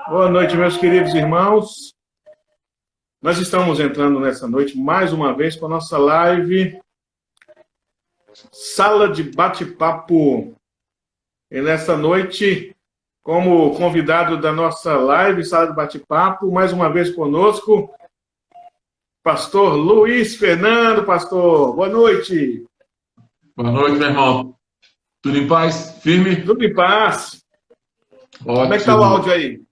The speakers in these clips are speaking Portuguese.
Boa noite, meus queridos irmãos. Nós estamos entrando nessa noite, mais uma vez, com a nossa live Sala de Bate-Papo. E nessa noite, como convidado da nossa live Sala de Bate-Papo, mais uma vez conosco, pastor Luiz Fernando. Pastor, boa noite. Boa noite, meu irmão. Tudo em paz? Firme? Tudo em paz. Ótimo. Como é que está o áudio aí?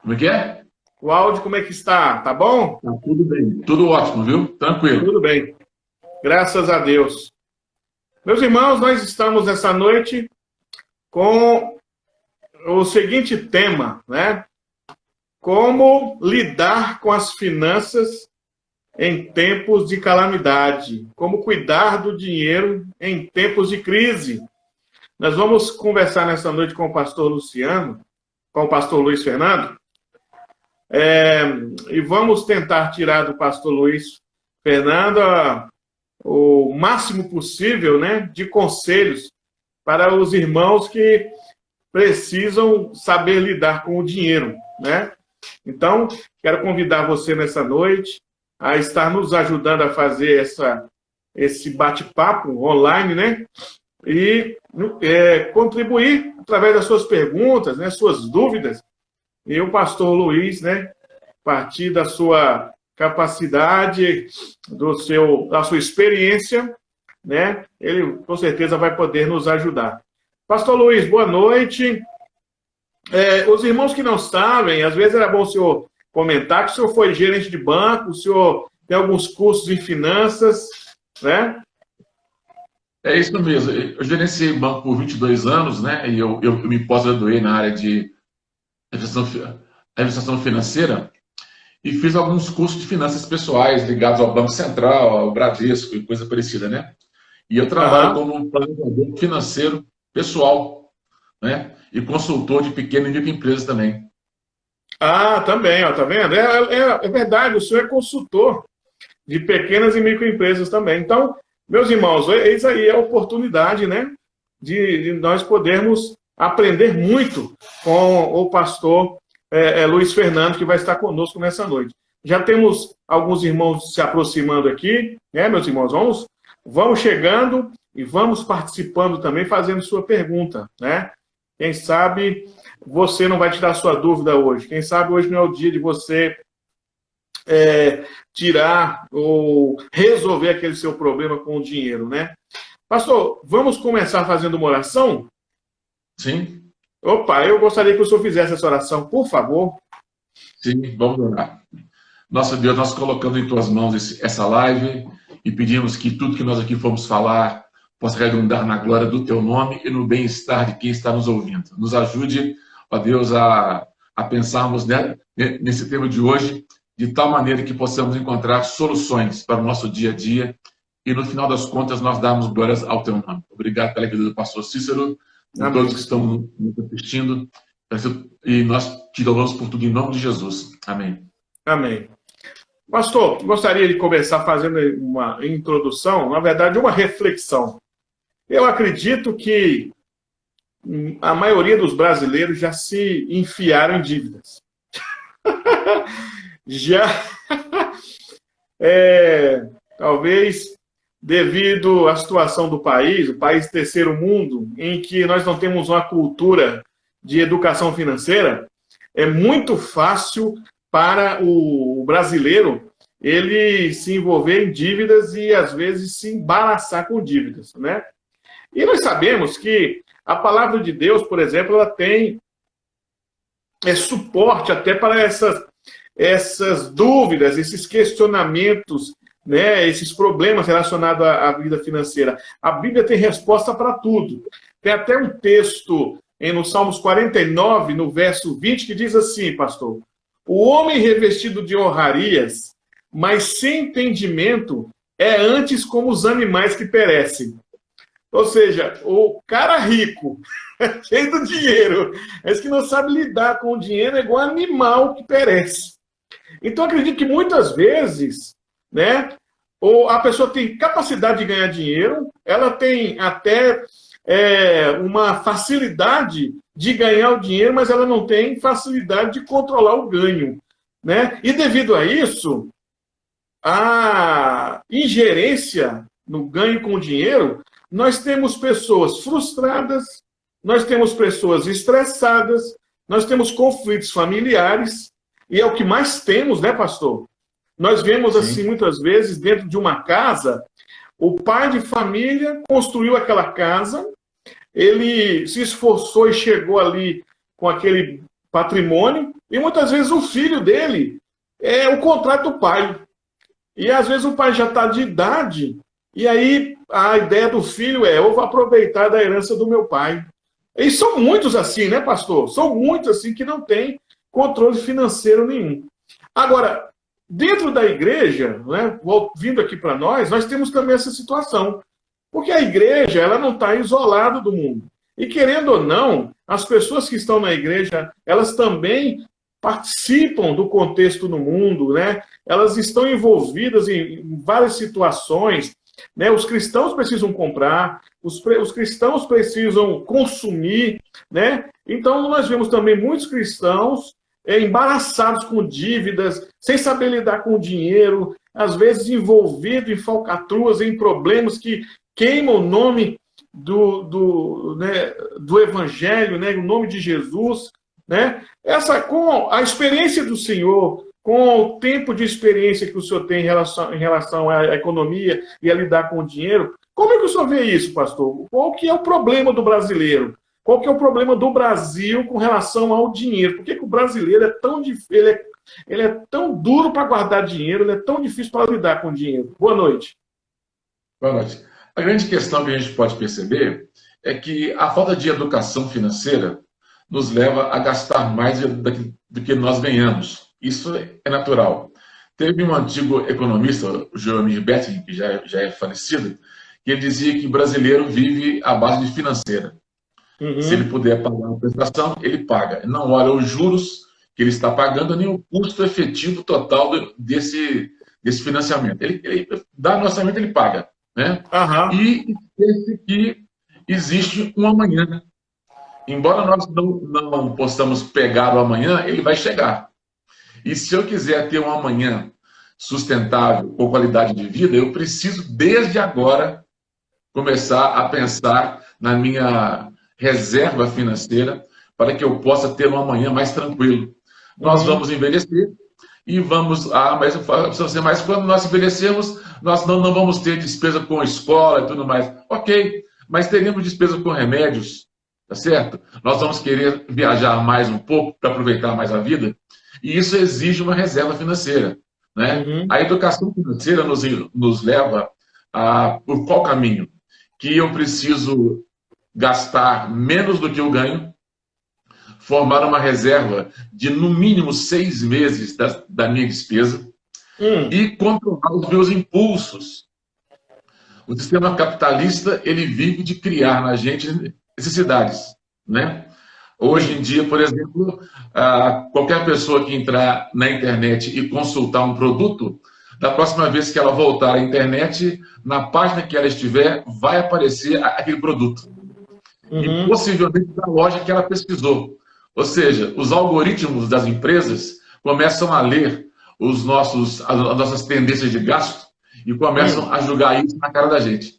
Como é que é? O áudio, como é que está? Tá bom? Tá tudo bem. Tudo ótimo, viu? Tranquilo. Tudo bem. Graças a Deus. Meus irmãos, nós estamos nessa noite com o seguinte tema, né? Como lidar com as finanças em tempos de calamidade. Como cuidar do dinheiro em tempos de crise. Nós vamos conversar nessa noite com o pastor Luciano, com o pastor Luiz Fernando, e vamos tentar tirar do pastor Luiz Fernando o máximo possível, né, de conselhos para os irmãos que precisam saber lidar com o dinheiro, né? Então, quero convidar você nessa noite a estar nos ajudando a fazer esse bate-papo online, né? E contribuir através das suas perguntas, né, suas dúvidas. E o pastor Luiz, né, a partir da sua capacidade, da sua experiência, né, ele com certeza vai poder nos ajudar. Pastor Luiz, boa noite. Os irmãos que não sabem, às vezes era bom o senhor comentar que o senhor foi gerente de banco, o senhor tem alguns cursos em finanças, né? É isso mesmo. Eu gerenciei banco por 22 anos, né? E eu me pós-graduei na área de administração financeira e fiz alguns cursos de finanças pessoais ligados ao Banco Central, ao Bradesco e coisa parecida, né? E eu trabalho como um planejador financeiro pessoal, né? E consultor de pequena e microempresas também. Ah, também, ó, tá vendo? É verdade, o senhor é consultor de pequenas e microempresas também. Então, meus irmãos, eis aí a oportunidade, né, de nós podermos aprender muito com o pastor Luiz Fernando, que vai estar conosco nessa noite. Já temos alguns irmãos se aproximando aqui, né, meus irmãos? Vamos chegando e vamos participando também, fazendo sua pergunta, né? Quem sabe você não vai tirar sua dúvida hoje. Quem sabe hoje não é o dia de você tirar ou resolver aquele seu problema com o dinheiro, né? Pastor, vamos começar fazendo uma oração? Sim. Opa, eu gostaria que o senhor fizesse essa oração, por favor. Sim, vamos orar. Nosso Deus, nós colocamos em tuas mãos essa live e pedimos que tudo que nós aqui fomos falar possa redundar na glória do teu nome e no bem-estar de quem está nos ouvindo. Nos ajude, ó Deus, a pensarmos nesse tema de hoje de tal maneira que possamos encontrar soluções para o nosso dia a dia e, no final das contas, nós darmos glórias ao teu nome. Obrigado pela vida do pastor Cícero, por todos que estão nos assistindo, e nós te louvamos por tudo em nome de Jesus. Amém. Amém. Pastor, gostaria de começar fazendo uma introdução, na verdade, uma reflexão. Eu acredito que a maioria dos brasileiros já se enfiaram em dívidas. Já, talvez devido à situação do país, o país terceiro mundo, em que nós não temos uma cultura de educação financeira, é muito fácil para o brasileiro ele se envolver em dívidas e, às vezes, se embaraçar com dívidas, né? E nós sabemos que a palavra de Deus, por exemplo, ela tem suporte até para essas dúvidas, esses questionamentos, né, esses problemas relacionados à vida financeira. A Bíblia tem resposta para tudo. Tem até um texto no Salmos 49, no verso 20, que diz assim, pastor: o homem revestido de honrarias, mas sem entendimento, é antes como os animais que perecem. Ou seja, o cara rico, cheio do dinheiro, mas que não sabe lidar com o dinheiro, é igual animal que perece. Então, acredito que muitas vezes, né, ou a pessoa tem capacidade de ganhar dinheiro, ela tem até uma facilidade de ganhar o dinheiro, mas ela não tem facilidade de controlar o ganho, né? E devido a isso, a ingerência no ganho com o dinheiro, nós temos pessoas frustradas, nós temos pessoas estressadas, nós temos conflitos familiares, e é o que mais temos, né, pastor? Nós vemos, assim, muitas vezes, dentro de uma casa, o pai de família construiu aquela casa, ele se esforçou e chegou ali com aquele patrimônio, e muitas vezes o filho dele é o contrário do pai. E às vezes o pai já está de idade, e aí a ideia do filho é: eu vou aproveitar da herança do meu pai. E são muitos assim, né, pastor? São muitos assim que não têm controle financeiro nenhum. Agora, dentro da igreja, né, vindo aqui para nós temos também essa situação. Porque a igreja, ela não está isolada do mundo. E querendo ou não, as pessoas que estão na igreja, elas também participam do contexto no mundo, né? Elas estão envolvidas em várias situações, né? Os cristãos precisam comprar, os cristãos precisam consumir, né? Então, nós vemos também muitos cristãos embaraçados com dívidas, sem saber lidar com o dinheiro, às vezes envolvido em falcatruas, em problemas que queimam o nome do Evangelho, né? O nome de Jesus, né? Com a experiência do Senhor, com o tempo de experiência que o senhor tem em relação à economia e a lidar com o dinheiro, como é que o senhor vê isso, pastor? Qual que é o problema do brasileiro? Qual que é o problema do Brasil com relação ao dinheiro? Por que o brasileiro é tão difícil, ele é tão duro para guardar dinheiro, ele é tão difícil para lidar com dinheiro? Boa noite. Boa noite. A grande questão que a gente pode perceber é que a falta de educação financeira nos leva a gastar mais do que nós ganhamos. Isso é natural. Teve um antigo economista, o Jeremy Betting, que já é falecido, que ele dizia que o brasileiro vive à base de financeira. Uhum. Se ele puder pagar uma prestação, ele paga. Não olha os juros que ele está pagando, nem o custo efetivo total desse financiamento. Ele dá no orçamento, ele paga. Né? Uhum. E esquece que existe um amanhã. Embora nós não possamos pegar o amanhã, ele vai chegar. E se eu quiser ter um amanhã sustentável, com qualidade de vida, eu preciso, desde agora, começar a pensar na minha reserva financeira para que eu possa ter um amanhã mais tranquilo. Nós vamos envelhecer e mas quando nós envelhecermos, nós não vamos ter despesa com escola e tudo mais. Ok, mas teremos despesa com remédios, tá certo? Nós vamos querer viajar mais um pouco para aproveitar mais a vida, e isso exige uma reserva financeira, né? Uhum. A educação financeira nos leva por qual caminho? Que eu preciso gastar menos do que eu ganho, formar uma reserva de, no mínimo, 6 meses da minha despesa e controlar os meus impulsos. O sistema capitalista, ele vive de criar na gente necessidades, né? Hoje em dia, por exemplo, qualquer pessoa que entrar na internet e consultar um produto, da próxima vez que ela voltar à internet, na página que ela estiver, vai aparecer aquele produto. E possivelmente da loja que ela pesquisou. Ou seja, os algoritmos das empresas começam a ler as nossas tendências de gasto e começam a julgar isso na cara da gente.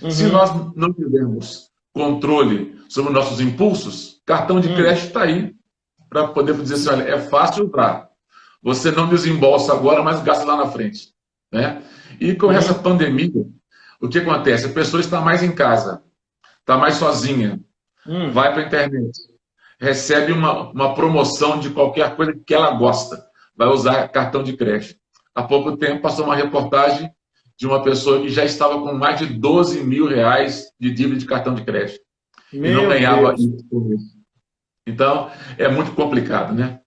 Se nós não tivermos controle sobre nossos impulsos, cartão de crédito está aí para poder dizer assim: olha, é fácil usar. Você não desembolsa agora, mas gasta lá na frente. Né? E com essa pandemia, o que acontece? A pessoa está mais em casa, está mais sozinha, vai para a internet, recebe uma promoção de qualquer coisa que ela gosta, vai usar cartão de crédito. Há pouco tempo passou uma reportagem de uma pessoa que já estava com mais de 12 mil reais de dívida de cartão de crédito. E não ganhava isso por mês. Então, é muito complicado, né?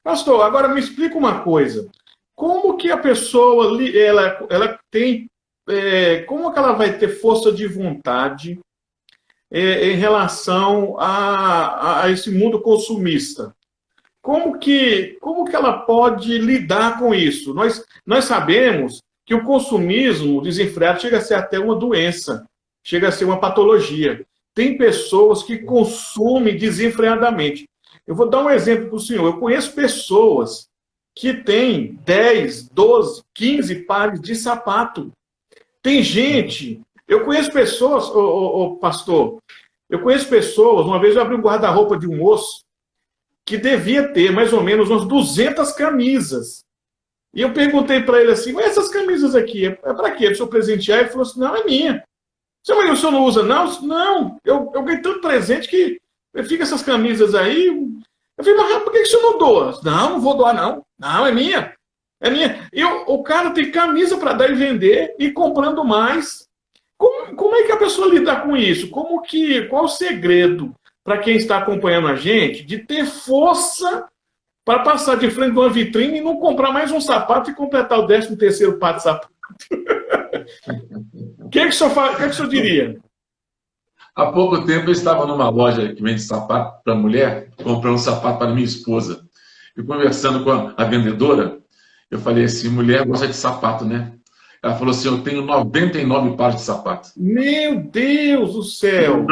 Pastor, agora me explica uma coisa. Como que a pessoa, ela tem, como que ela vai ter força de vontade em relação a esse mundo consumista? Como que ela pode lidar com isso? Nós sabemos que o consumismo desenfreado chega a ser até uma doença, chega a ser uma patologia. tem pessoas que consomem desenfreadamente. Eu vou dar um exemplo para o senhor. Eu conheço pessoas que têm 10, 12, 15 pares de sapato. Tem gente... Eu conheço pessoas, pastor, eu conheço pessoas, uma vez eu abri um guarda-roupa de um moço que devia ter mais ou menos umas 200 camisas. E eu perguntei para ele assim, mas essas camisas aqui, é para quê? Para o senhor presentear? Ele falou assim, não, é minha. Mas o senhor não usa, não? Não, eu ganhei tanto presente que fica essas camisas aí. Eu falei, mas por que o senhor não doa? Não, não vou doar, não. Não, é minha. É minha. E o cara tem camisa para dar e vender e comprando mais. Como é que a pessoa lida com isso? Qual o segredo para quem está acompanhando a gente de ter força para passar de frente de uma vitrine e não comprar mais um sapato e completar o 13º par de sapato? O que o senhor diria? Há pouco tempo eu estava numa loja que vende sapato para mulher, comprando um sapato para minha esposa. E conversando com a vendedora, eu falei assim, mulher gosta de sapato, né? Ela falou assim, eu tenho 99 pares de sapato. Meu Deus do céu!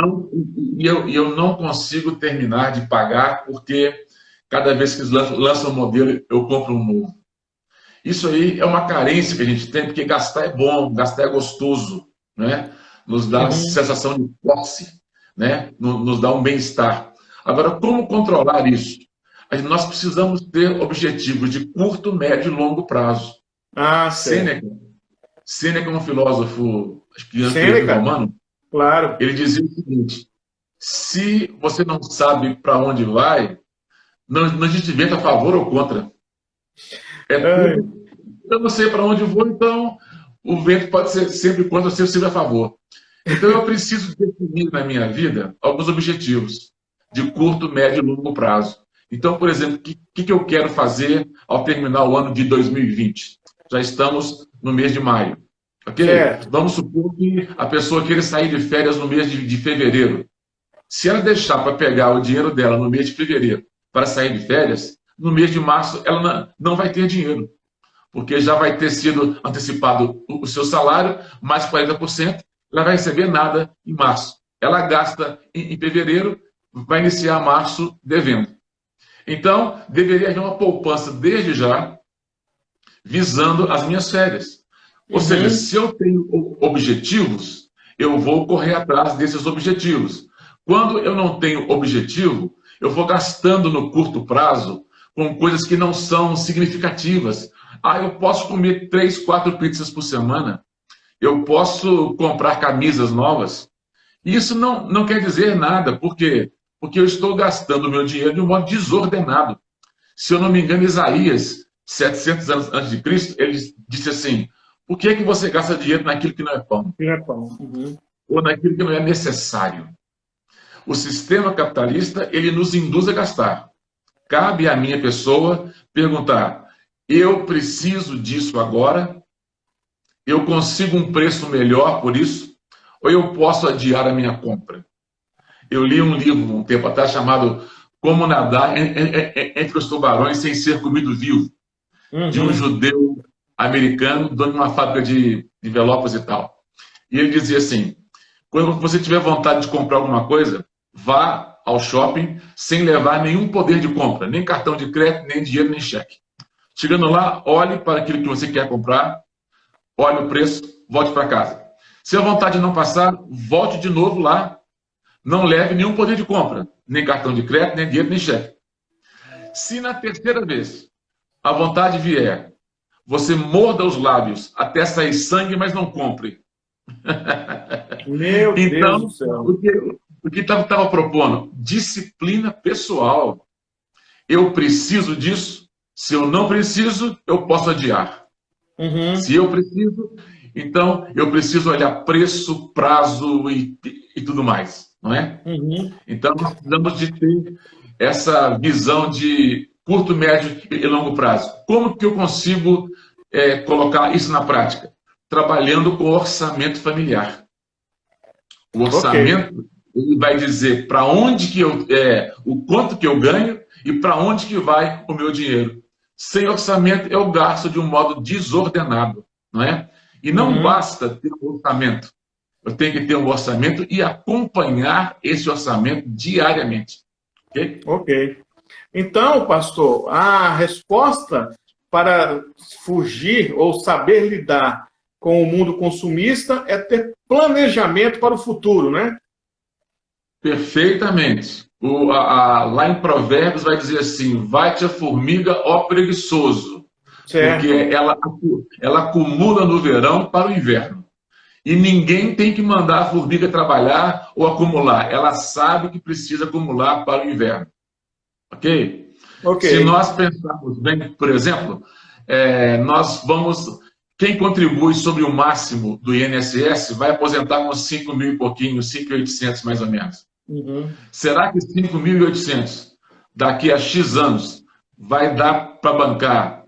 Eu não consigo terminar de pagar, porque cada vez que lançam um modelo, eu compro um novo. Isso aí é uma carência que a gente tem, porque gastar é bom, gastar é gostoso, né? Nos dá sensação de posse, né? Nos dá um bem-estar. Agora, como controlar isso? Nós precisamos ter objetivos de curto, médio e longo prazo. Sêneca é um filósofo, acho que anterior romano, claro. Ele dizia o seguinte, se você não sabe para onde vai, não existe vento a favor ou contra. Eu não sei para onde vou, então o vento pode ser sempre contra, sempre a favor. Então eu preciso definir na minha vida alguns objetivos de curto, médio e longo prazo. Então, por exemplo, o que eu quero fazer ao terminar o ano de 2020? Já estamos no mês de maio. Ok? Vamos supor que a pessoa queira sair de férias no mês de fevereiro. Se ela deixar para pegar o dinheiro dela no mês de fevereiro para sair de férias, no mês de março ela não vai ter dinheiro, porque já vai ter sido antecipado o seu salário, mais 40%, ela vai receber nada em março. Ela gasta em fevereiro, vai iniciar março devendo. Então, deveria haver uma poupança desde já, visando as minhas férias. Ou seja, se eu tenho objetivos, eu vou correr atrás desses objetivos. Quando eu não tenho objetivo, eu vou gastando no curto prazo com coisas que não são significativas. Eu posso comer 3, 4 pizzas por semana. Eu posso comprar camisas novas. Isso não quer dizer nada. Por quê? Porque eu estou gastando o meu dinheiro de um modo desordenado. Se eu não me engano, Isaías, 700 anos antes de Cristo, ele disse assim, por que você gasta dinheiro naquilo que não é pão? Ou naquilo que não é necessário? O sistema capitalista, ele nos induz a gastar. Cabe à minha pessoa perguntar, eu preciso disso agora? Eu consigo um preço melhor por isso? Ou eu posso adiar a minha compra? Eu li um livro um tempo atrás chamado Como Nadar entre os Tubarões Sem Ser Comido Vivo, de um judeu americano, dono de uma fábrica de envelopes e tal. E ele dizia assim, quando você tiver vontade de comprar alguma coisa, vá ao shopping sem levar nenhum poder de compra, nem cartão de crédito, nem dinheiro, nem cheque. Chegando lá, olhe para aquilo que você quer comprar, olhe o preço, volte para casa. Se a vontade não passar, volte de novo lá, não leve nenhum poder de compra, nem cartão de crédito, nem dinheiro, nem cheque. Se na terceira vez a vontade vier, você morda os lábios até sair sangue, mas não compre. Meu Deus do céu. O que estava propondo? Disciplina pessoal. Eu preciso disso. Se eu não preciso, eu posso adiar. Se eu preciso, então eu preciso olhar preço, prazo e tudo mais. Não é? Então nós precisamos de ter essa visão de curto, médio e longo prazo. Como que eu consigo colocar isso na prática? Trabalhando com o orçamento familiar. O orçamento ele vai dizer para onde que o quanto que eu ganho e para onde que vai o meu dinheiro. Sem orçamento, eu gasto de um modo desordenado, não é? E não basta ter um orçamento. eu tenho que ter um orçamento e acompanhar esse orçamento diariamente. Ok? Ok. Então, pastor, a resposta para fugir ou saber lidar com o mundo consumista é ter planejamento para o futuro, né? Perfeitamente. Lá em Provérbios vai dizer assim: vai-te a formiga, ó preguiçoso, Certo. porque ela acumula no verão para o inverno. E ninguém tem que mandar a formiga trabalhar ou acumular. Ela sabe que precisa acumular para o inverno. Ok? Ok. Se nós pensarmos bem, por exemplo, nós vamos. Quem contribui sobre o máximo do INSS vai aposentar com 5 mil e pouquinho, 5.800 mais ou menos. Uhum. Será que 5.800 daqui a X anos vai dar para bancar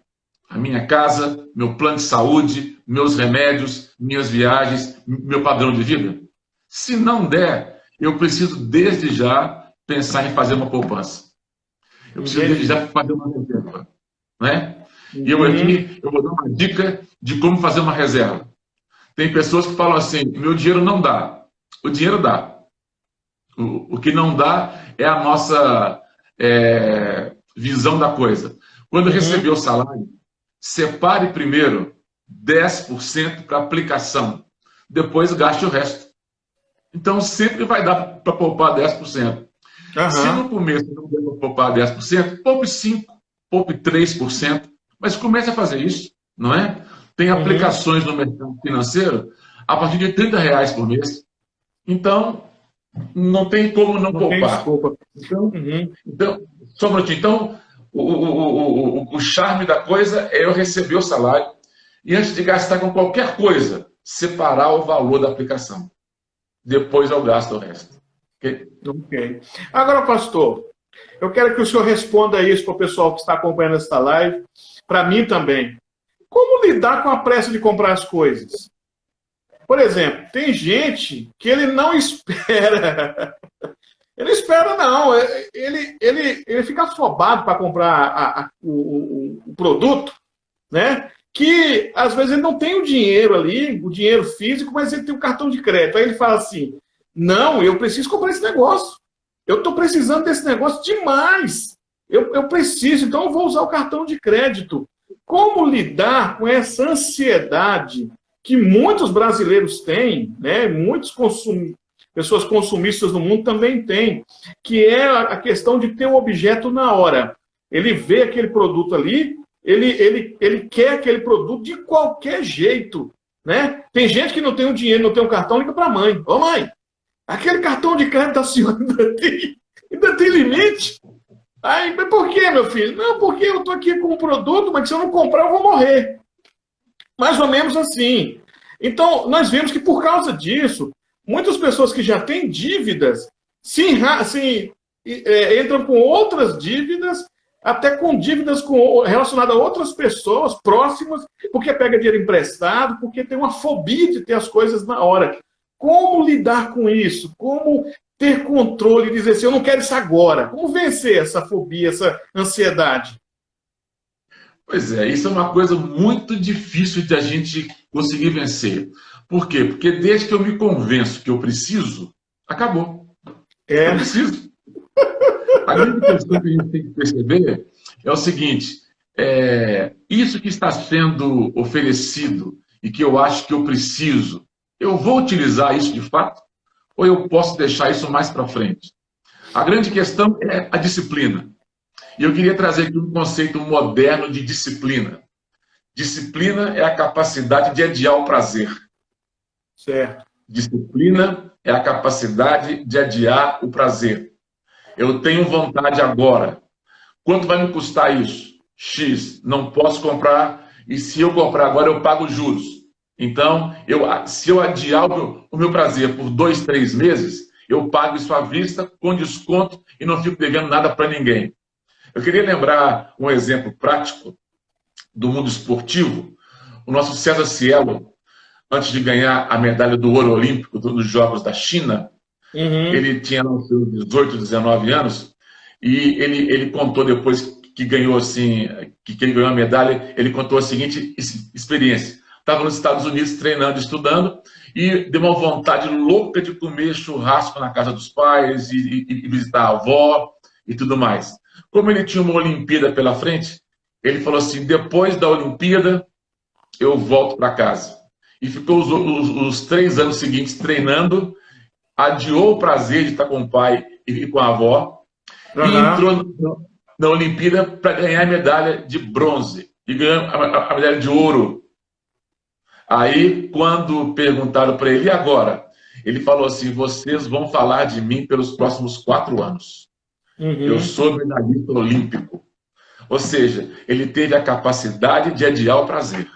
a minha casa, meu plano de saúde, meus remédios, minhas viagens, meu padrão de vida? Se não der, eu preciso desde já pensar em fazer uma poupança. Eu preciso desde já fazer uma reserva, né? E eu aqui eu vou dar uma dica de como fazer uma reserva. Tem pessoas que falam assim: meu dinheiro não dá. O dinheiro dá. O que não dá é a nossa visão da coisa. Quando receber o salário, separe primeiro 10% para aplicação. Depois gaste o resto. Então, sempre vai dar para poupar 10%. Se no começo não der para poupar 10%, poupe 5%, poupe 3%. Mas comece a fazer isso, não é? Tem aplicações no mercado financeiro a partir de R$30 por mês. Então, não tem como não poupar. Então, só um minutinho. Então, o charme da coisa é eu receber o salário e, antes de gastar com qualquer coisa, separar o valor da aplicação. Depois eu gasto o resto. Ok. Agora, pastor, eu quero que o senhor responda isso para o pessoal que está acompanhando esta live, para mim também. Como lidar com a pressa de comprar as coisas? Por exemplo, tem gente que ele não espera. Ele espera, não. Ele fica afobado para comprar o produto, né? Que às vezes ele não tem o dinheiro ali, o dinheiro físico, mas ele tem o cartão de crédito. Aí ele fala assim: não, eu preciso comprar esse negócio. Eu estou precisando desse negócio demais. Eu preciso, então eu vou usar o cartão de crédito. Como lidar com essa ansiedade que muitos brasileiros têm, né? Muitas pessoas consumistas no mundo também têm, que é a questão de ter o objeto na hora. Ele vê aquele produto ali, ele quer aquele produto de qualquer jeito, né? Tem gente que não tem o dinheiro, não tem o cartão, liga para a mãe. Ô mãe, aquele cartão de crédito da senhora ainda tem limite? Aí, mas por quê, meu filho? Não, porque eu estou aqui com um produto, mas se eu não comprar, eu vou morrer. Mais ou menos assim. Então, nós vemos que por causa disso, muitas pessoas que já têm dívidas entram com outras dívidas, até com dívidas relacionadas a outras pessoas próximas, porque pega dinheiro emprestado, porque tem uma fobia de ter as coisas na hora. Como lidar com isso? Como ter controle e dizer assim, eu não quero isso agora? Como vencer essa fobia, essa ansiedade? Pois é, isso é uma coisa muito difícil de a gente conseguir vencer. Por quê? Porque desde que eu me convenço que eu preciso, acabou. Eu preciso. A grande questão que a gente tem que perceber é o seguinte: isso que está sendo oferecido e que eu acho que eu preciso, eu vou utilizar isso de fato? Ou eu posso deixar isso mais para frente? A grande questão é a disciplina. E eu queria trazer aqui um conceito moderno de disciplina. Disciplina é a capacidade de adiar o prazer. Certo. Disciplina é a capacidade de adiar o prazer. Eu tenho vontade agora. Quanto vai me custar isso? X. Não posso comprar. E se eu comprar agora, eu pago juros. Então, se eu adiar o meu prazer por 2, 3 meses, eu pago isso à vista, com desconto, e não fico devendo nada para ninguém. Eu queria lembrar um exemplo prático do mundo esportivo. O nosso César Cielo, antes de ganhar a medalha do ouro olímpico nos Jogos da China, ele tinha seus 18, 19 anos, e ele contou depois que ganhou assim, que ele ganhou a medalha, ele contou a seguinte experiência. Estava nos Estados Unidos treinando, estudando, e deu uma vontade louca de comer churrasco na casa dos pais e visitar a avó e tudo mais. Como ele tinha uma Olimpíada pela frente, ele falou assim, depois da Olimpíada, eu volto para casa. E ficou os 3 anos seguintes treinando, adiou o prazer de estar com o pai e com a avó, e entrou na Olimpíada para ganhar a medalha de bronze, e ganhou a medalha de ouro. Aí, quando perguntaram para ele, e agora? Ele falou assim, vocês vão falar de mim pelos próximos 4 anos. Eu sou medalhista olímpico. Ou seja, ele teve a capacidade de adiar o prazer.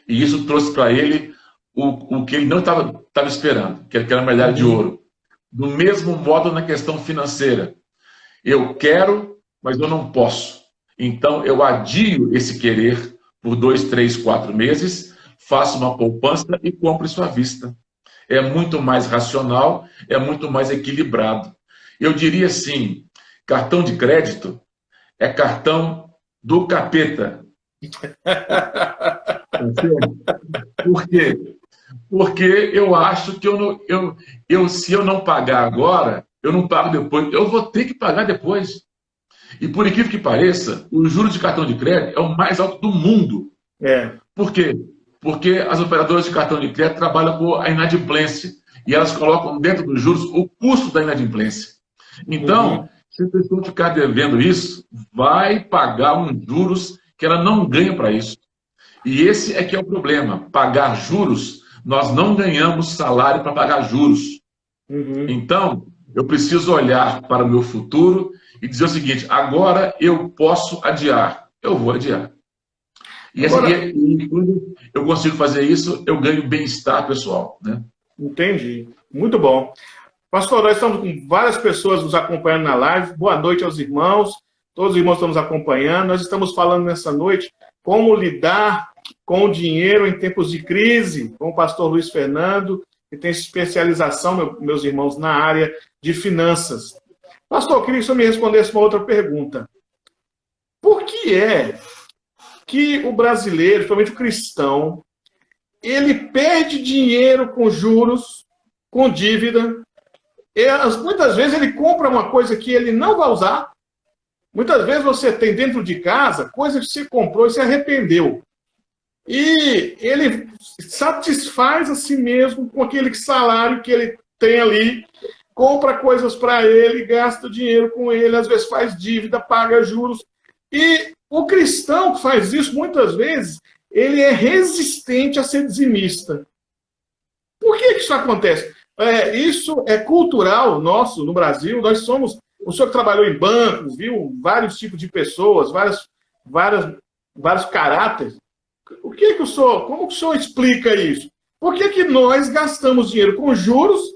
E isso trouxe para ele o que ele não estava esperando, que era a medalha de ouro. Do mesmo modo na questão financeira. Eu quero, mas eu não posso. Então, eu adio esse querer por 2, 3, 4 meses, faço uma poupança e compro isso à vista. É muito mais racional, é muito mais equilibrado. Eu diria assim, cartão de crédito é cartão do capeta. Por quê? Porque eu acho que se eu não pagar agora, eu não pago depois. Eu vou ter que pagar depois. E por incrível que pareça, o juros de cartão de crédito é o mais alto do mundo. Por quê? Porque as operadoras de cartão de crédito trabalham com a inadimplência. E elas colocam dentro dos juros o custo da inadimplência. Então, se a pessoa ficar devendo isso, vai pagar uns juros que ela não ganha para isso. E esse é que é o problema. Pagar juros, nós não ganhamos salário para pagar juros. Então, eu preciso olhar para o meu futuro e dizer o seguinte, agora eu posso adiar. Eu vou adiar. E quando eu consigo fazer isso, eu ganho bem-estar pessoal. Né? Entendi. Muito bom. Pastor, nós estamos com várias pessoas nos acompanhando na live. Boa noite aos irmãos. Todos os irmãos estão nos acompanhando. Nós estamos falando nessa noite como lidar com o dinheiro em tempos de crise, com o pastor Luiz Fernando, que tem especialização, meus irmãos, na área de finanças. Pastor, eu queria que o senhor me respondesse uma outra pergunta. Por que é que o brasileiro, principalmente o cristão, ele perde dinheiro com juros, com dívida? Muitas vezes ele compra uma coisa que ele não vai usar. Muitas vezes você tem dentro de casa coisa que você comprou e se arrependeu. E ele satisfaz a si mesmo com aquele salário que ele tem ali, compra coisas para ele, gasta dinheiro com ele, às vezes faz dívida, paga juros. E o cristão que faz isso, muitas vezes, ele é resistente a ser dizimista. Por que isso acontece? Isso é cultural nosso no Brasil. Nós somos... O senhor que trabalhou em bancos, viu vários tipos de pessoas, vários caráteres. Como que o senhor explica isso? Por que nós gastamos dinheiro com juros,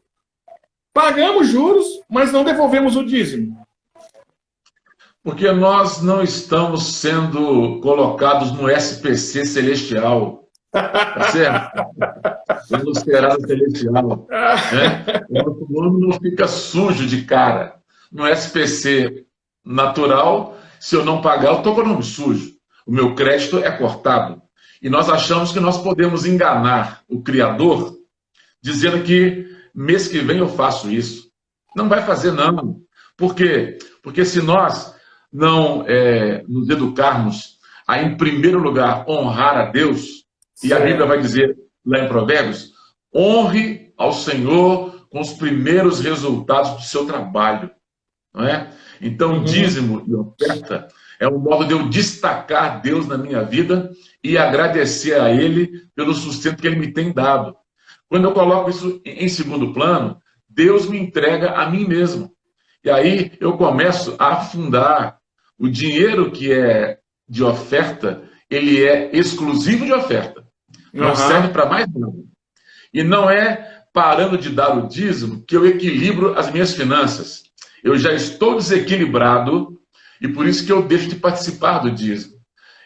pagamos juros, mas não devolvemos o dízimo? Porque nós não estamos sendo colocados no SPC celestial. Tá certo? No Serasa celestial. Né? O nosso nome não fica sujo de cara. No SPC natural, se eu não pagar, eu estou com o nome sujo. O meu crédito é cortado. E nós achamos que nós podemos enganar o Criador, dizendo que mês que vem eu faço isso. Não vai fazer, não. Por quê? Porque se nós não nos educarmos a, em primeiro lugar, honrar a Deus, e a Bíblia vai dizer lá em Provérbios, honre ao Senhor com os primeiros resultados do seu trabalho. Não é? Então, dízimo e oferta é um modo de eu destacar Deus na minha vida e agradecer a Ele pelo sustento que Ele me tem dado. Quando eu coloco isso em segundo plano, Deus me entrega a mim mesmo. E aí eu começo a afundar. O dinheiro que é de oferta, ele é exclusivo de oferta. Não serve para mais nada. E não é parando de dar o dízimo que eu equilibro as minhas finanças. Eu já estou desequilibrado e por isso que eu deixo de participar do dízimo.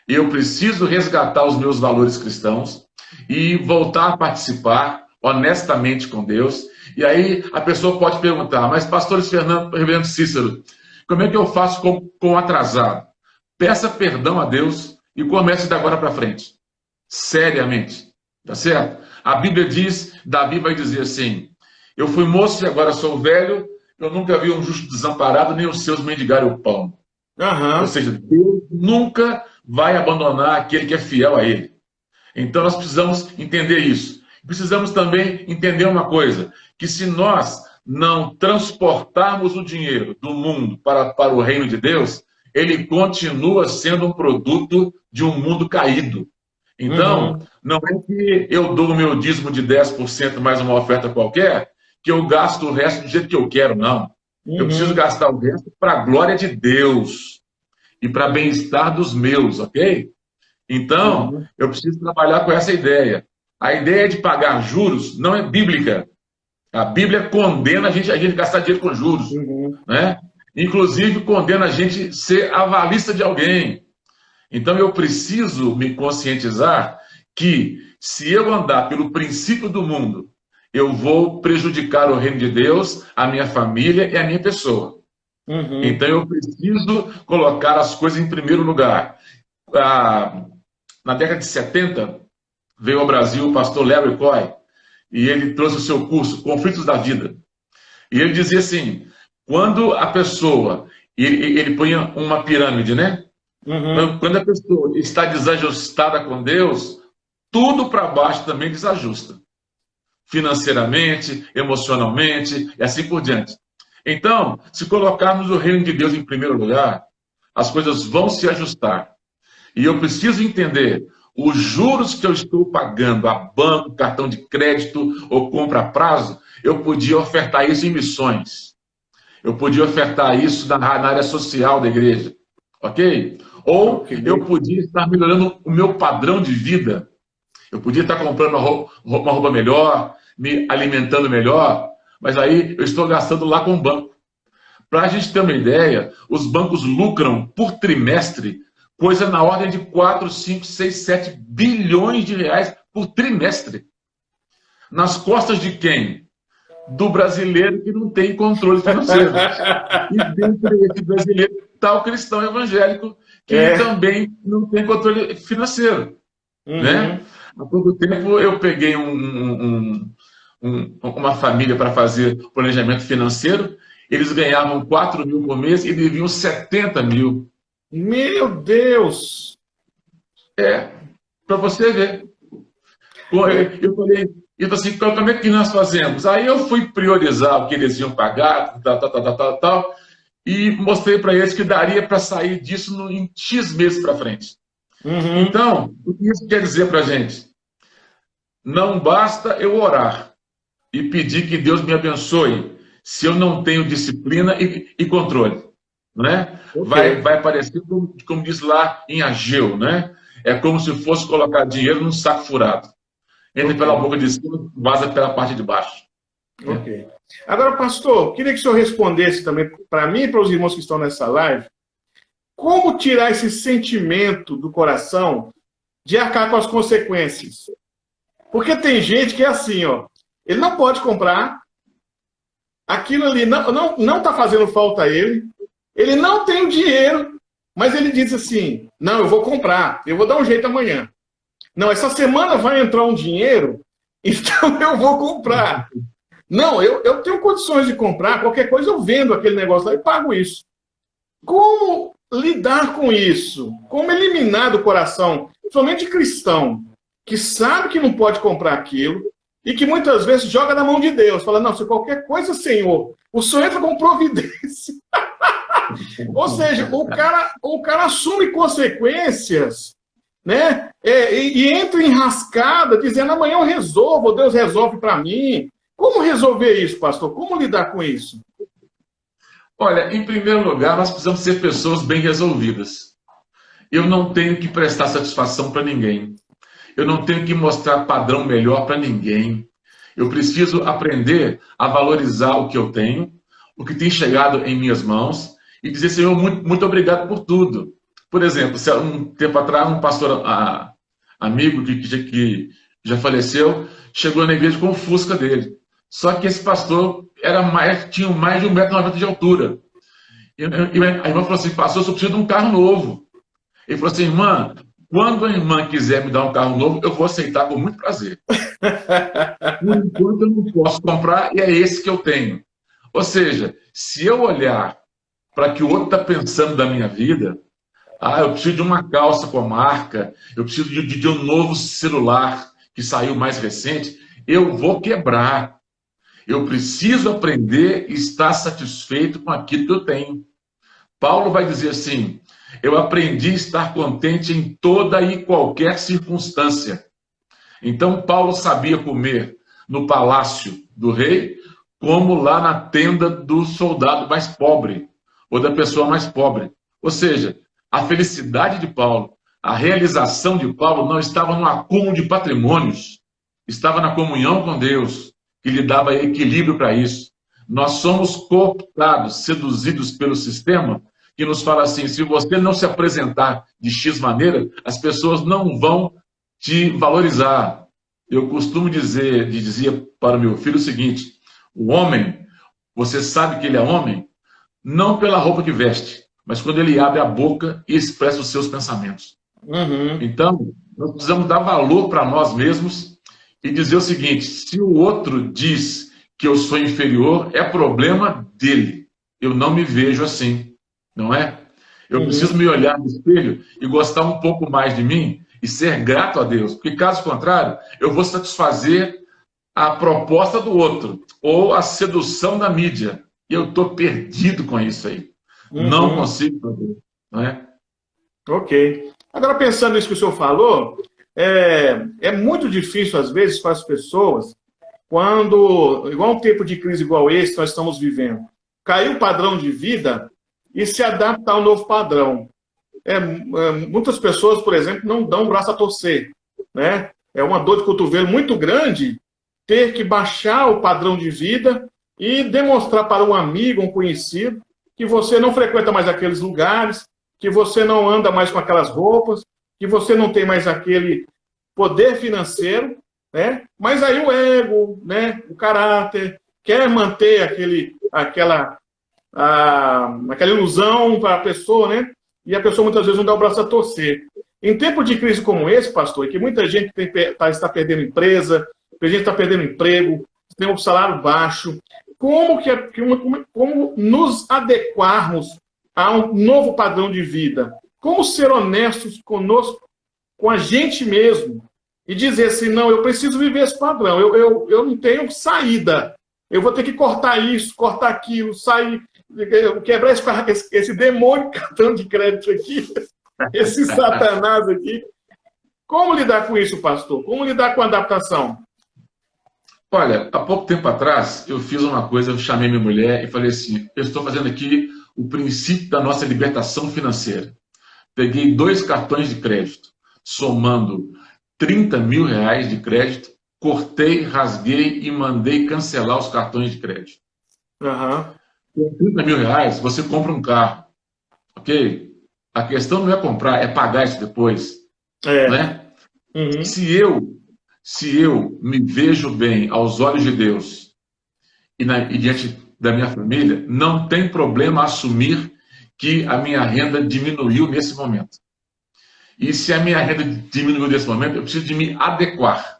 Eu preciso resgatar os meus valores cristãos e voltar a participar honestamente com Deus. E aí a pessoa pode perguntar, mas pastor Fernando, reverendo Cícero, como é que eu faço com o atrasado? Peça perdão a Deus e comece de agora para frente. Seriamente. Tá certo? A Bíblia diz, Davi vai dizer assim, eu fui moço e agora sou velho, eu nunca vi um justo desamparado, nem os seus mendigarem o pão. Ou Aham. seja, Deus nunca vai abandonar aquele que é fiel a Ele. Então nós precisamos entender isso. Precisamos também entender uma coisa, que se nós não transportarmos o dinheiro do mundo para o reino de Deus, ele continua sendo um produto de um mundo caído. Então, Uhum. não é que eu dou o meu dízimo de 10% mais uma oferta qualquer, que eu gasto o resto do jeito que eu quero, não. Eu preciso Uhum. gastar o resto para a glória de Deus e para bem-estar dos meus, ok? Então, Uhum. eu preciso trabalhar com essa ideia. A ideia de pagar juros não é bíblica. A Bíblia condena a gente gastar dinheiro com juros, Uhum. né? Inclusive, condena a gente ser avalista de alguém. Então, eu preciso me conscientizar que, se eu andar pelo princípio do mundo, eu vou prejudicar o reino de Deus, a minha família e a minha pessoa. Uhum. Então, eu preciso colocar as coisas em primeiro lugar. Ah, na década de 70, veio ao Brasil o pastor Larry Coy, e ele trouxe o seu curso, Conflitos da Vida. E ele dizia assim, quando a pessoa, ele punha uma pirâmide, né? Uhum. Quando a pessoa está desajustada com Deus, tudo para baixo também desajusta. Financeiramente, emocionalmente e assim por diante. Então, se colocarmos o reino de Deus em primeiro lugar, as coisas vão se ajustar. E eu preciso entender os juros que eu estou pagando a banco, cartão de crédito ou compra a prazo, eu podia ofertar isso em missões. Eu podia ofertar isso na área social da igreja. Ok? Ou Ok. eu podia estar melhorando o meu padrão de vida. Eu podia estar comprando uma roupa melhor, me alimentando melhor, mas aí eu estou gastando lá com o banco. Para a gente ter uma ideia, os bancos lucram por trimestre coisa na ordem de 4, 5, 6, 7 bilhões de reais por trimestre. Nas costas de quem? Do brasileiro que não tem controle financeiro. E dentro desse brasileiro está o cristão evangélico que É. também não tem controle financeiro. Né? Uhum. Há pouco tempo eu peguei uma família para fazer planejamento financeiro, eles ganhavam 4 mil por mês e deviam 70 mil. Meu Deus! É, para você ver. É. Eu falei, assim, como é que nós fazemos? Aí eu fui priorizar o que eles iam pagar, tal, e mostrei para eles que daria para sair disso em X meses para frente. Uhum. Então, o que isso quer dizer para a gente? Não basta eu orar e pedir que Deus me abençoe se eu não tenho disciplina e controle. Né? Ok. Vai parecer como diz lá em Ageu, né? É como se fosse colocar dinheiro num saco furado. Entra Ok. pela boca de cima, vaza pela parte de baixo. Né? Ok. Agora, pastor, queria que o senhor respondesse também para mim e para os irmãos que estão nessa live, como tirar esse sentimento do coração de arcar com as consequências? Porque tem gente que é assim, ó, ele não pode comprar, aquilo ali não está fazendo falta a ele não tem o dinheiro, mas ele diz assim, não, eu vou comprar, eu vou dar um jeito amanhã. Não, essa semana vai entrar um dinheiro, então eu vou comprar. Não, eu tenho condições de comprar, qualquer coisa eu vendo aquele negócio lá e pago isso. Como lidar com isso? Como eliminar do coração, principalmente cristão, que sabe que não pode comprar aquilo e que muitas vezes joga na mão de Deus, fala, não, se qualquer coisa, Senhor, o Senhor entra com providência. Ou seja, o cara assume consequências, né? E entra enrascada, dizendo, amanhã eu resolvo, Deus resolve para mim. Como resolver isso, pastor? Como lidar com isso? Olha, em primeiro lugar, nós precisamos ser pessoas bem resolvidas. Eu não tenho que prestar satisfação para ninguém. Eu não tenho que mostrar padrão melhor para ninguém. Eu preciso aprender a valorizar o que eu tenho, o que tem chegado em minhas mãos, e dizer, Senhor, muito, muito obrigado por tudo. Por exemplo, um tempo atrás, um pastor amigo que já faleceu, chegou na igreja com o Fusca dele. Só que esse pastor tinha mais de 1,90 m de altura. E a irmã falou assim, pastor, eu só preciso de um carro novo. Ele falou assim, irmã, quando a irmã quiser me dar um carro novo, eu vou aceitar com muito prazer. Por enquanto eu não posso comprar e é esse que eu tenho. Ou seja, se eu olhar para que o outro está pensando da minha vida, eu preciso de uma calça com a marca, eu preciso de um novo celular que saiu mais recente, eu vou quebrar. Eu preciso aprender e estar satisfeito com aquilo que eu tenho. Paulo vai dizer assim, eu aprendi a estar contente em toda e qualquer circunstância. Então, Paulo sabia comer no palácio do rei, como lá na tenda do soldado mais pobre, ou da pessoa mais pobre. Ou seja, a felicidade de Paulo, a realização de Paulo não estava no acúmulo de patrimônios, estava na comunhão com Deus, que lhe dava equilíbrio para isso. Nós somos cooptados, seduzidos pelo sistema, que nos fala assim, se você não se apresentar de X maneira, as pessoas não vão te valorizar. Eu costumo dizia para o meu filho o seguinte, o homem, você sabe que ele é homem, não pela roupa que veste, mas quando ele abre a boca e expressa os seus pensamentos. Uhum. Então, nós precisamos dar valor para nós mesmos e dizer o seguinte, se o outro diz que eu sou inferior, é problema dele. Eu não me vejo assim, não é? Eu preciso me olhar no espelho e gostar um pouco mais de mim e ser grato a Deus, porque caso contrário, eu vou satisfazer a proposta do outro ou a sedução da mídia. E eu estou perdido com isso aí. Não consigo fazer, não é? Ok. Agora, pensando nisso que o senhor falou, é muito difícil, às vezes, para as pessoas, quando, igual um tempo de crise igual esse que nós estamos vivendo, caiu o padrão de vida e se adaptar ao novo padrão. Muitas pessoas, por exemplo, não dão o braço a torcer, né? É uma dor de cotovelo muito grande ter que baixar o padrão de vida e demonstrar para um amigo, um conhecido, que você não frequenta mais aqueles lugares, que você não anda mais com aquelas roupas, que você não tem mais aquele poder financeiro, né? Mas aí o ego, né? O caráter, quer manter aquela ilusão para a pessoa, né? E a pessoa muitas vezes não dá o braço a torcer. Em tempo de crise como esse, pastor, que muita gente está perdendo empresa, a gente está perdendo emprego, tem um salário baixo, como nos adequarmos a um novo padrão de vida? Como ser honestos conosco, com a gente mesmo, e dizer assim, não, eu preciso viver esse padrão, eu não tenho saída, eu vou ter que cortar isso, cortar aquilo, sair, quebrar esse demônio cartão de crédito aqui, esse satanás aqui. Como lidar com isso, pastor? Como lidar com a adaptação? Olha, há pouco tempo atrás, eu fiz uma coisa, eu chamei minha mulher e falei assim, eu estou fazendo aqui o princípio da nossa libertação financeira. Peguei 2 cartões de crédito, somando 30 mil reais de crédito, cortei, rasguei e mandei cancelar os cartões de crédito. Com 30 mil reais, você compra um carro, ok? A questão não é comprar, é pagar isso depois. Né? Se eu me vejo bem aos olhos de Deus e diante da minha família, não tem problema assumir que a minha renda diminuiu nesse momento. E se a minha renda diminuiu nesse momento, eu preciso de me adequar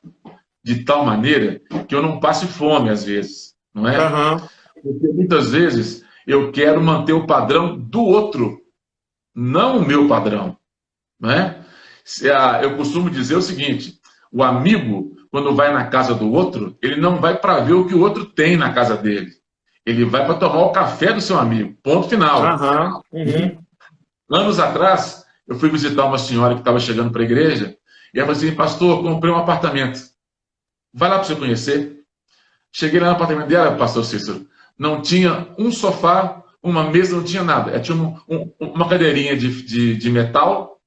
de tal maneira que eu não passe fome às vezes, não é? Porque muitas vezes eu quero manter o padrão do outro, não o meu padrão, não é? Eu costumo dizer o seguinte, o amigo, quando vai na casa do outro, ele não vai para ver o que o outro tem na casa dele. Ele vai para tomar o café do seu amigo. Ponto final. Anos atrás, eu fui visitar uma senhora que estava chegando para a igreja e ela falou assim, pastor, comprei um apartamento. Vai lá para você conhecer. Cheguei lá no apartamento dela, pastor Cícero. Não tinha um sofá, uma mesa, não tinha nada. Tinha uma cadeirinha de metal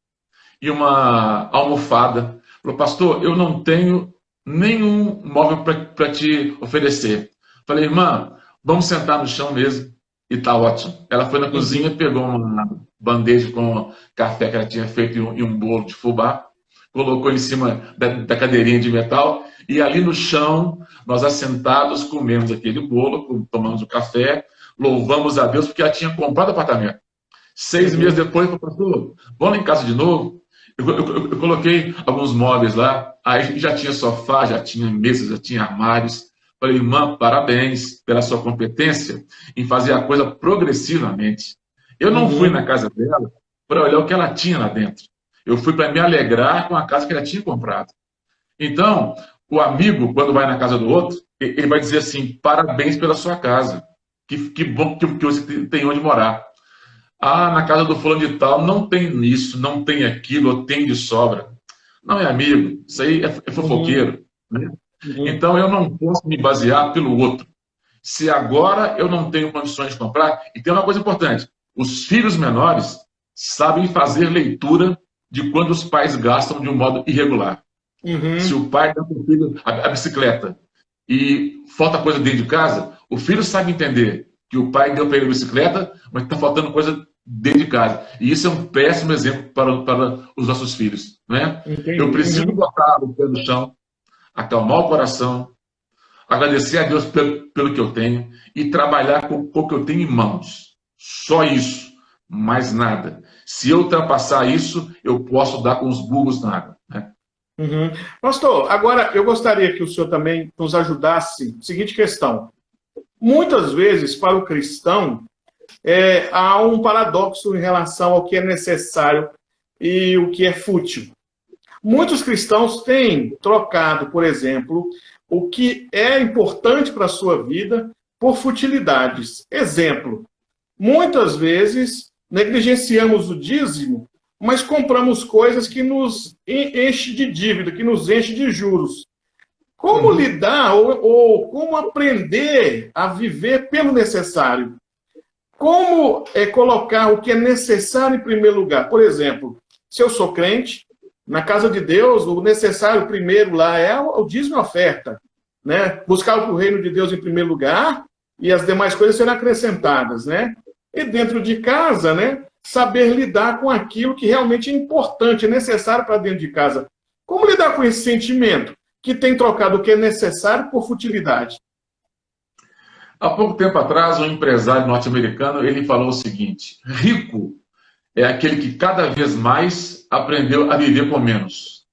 e uma almofada. Falou, pastor, eu não tenho nenhum móvel para te oferecer. Falei, irmã, vamos sentar no chão mesmo e tá ótimo. Ela foi na cozinha, pegou uma bandeja com café que ela tinha feito e um bolo de fubá, colocou em cima da cadeirinha de metal e ali no chão, nós assentados, comemos aquele bolo, tomamos o café, louvamos a Deus porque ela tinha comprado apartamento. 6 meses depois, falou, pastor, vamos lá em casa de novo? Eu coloquei alguns móveis lá, aí já tinha sofá, já tinha mesas, já tinha armários. Falei, irmã, parabéns pela sua competência em fazer a coisa progressivamente. Eu não fui na Uhum, casa dela para olhar o que ela tinha lá dentro. Eu fui para me alegrar com a casa que ela tinha comprado. Então, o amigo, quando vai na casa do outro, ele vai dizer assim, parabéns pela sua casa. Que bom que você tem onde morar. Ah, na casa do fulano de tal não tem isso, não tem aquilo, ou tem de sobra. Não é amigo, isso aí é uhum, fofoqueiro. Né? uhum, Então eu não posso me basear pelo outro. Se agora eu não tenho condições de comprar, e tem uma coisa importante: os filhos menores sabem fazer leitura de quando os pais gastam de um modo irregular. Se uhum. o pai dá para o filho a bicicleta e falta coisa dentro de casa, o filho sabe entender que o pai deu para ele a bicicleta, mas está faltando coisa dentro de casa. E isso é um péssimo exemplo para os nossos filhos. Né? Eu Entendi. preciso Uhum. botar o pé no chão, acalmar o coração, agradecer a Deus pelo que eu tenho e trabalhar com o que eu tenho em mãos. Só isso, mais nada. Se eu ultrapassar isso, eu posso dar com os burros na água. Né? Uhum. Pastor, agora eu gostaria que o senhor também nos ajudasse. Seguinte questão. Muitas vezes, para o cristão, há um paradoxo em relação ao que é necessário e o que é fútil. Muitos cristãos têm trocado, por exemplo, o que é importante para a sua vida por futilidades. Exemplo, muitas vezes negligenciamos o dízimo, mas compramos coisas que nos enchem de dívida, que nos enchem de juros. Como Uhum. lidar ou como aprender a viver pelo necessário? Como colocar o que é necessário em primeiro lugar? Por exemplo, se eu sou crente, na casa de Deus, o necessário primeiro lá é o dízimo e a oferta. Né? Buscar o reino de Deus em primeiro lugar e as demais coisas serão acrescentadas. Né? E dentro de casa, né, saber lidar com aquilo que realmente é importante, é necessário para dentro de casa. Como lidar com esse sentimento que tem trocado o que é necessário por futilidade? Há pouco tempo atrás, um empresário norte-americano ele falou o seguinte: rico é aquele que cada vez mais aprendeu a viver com menos.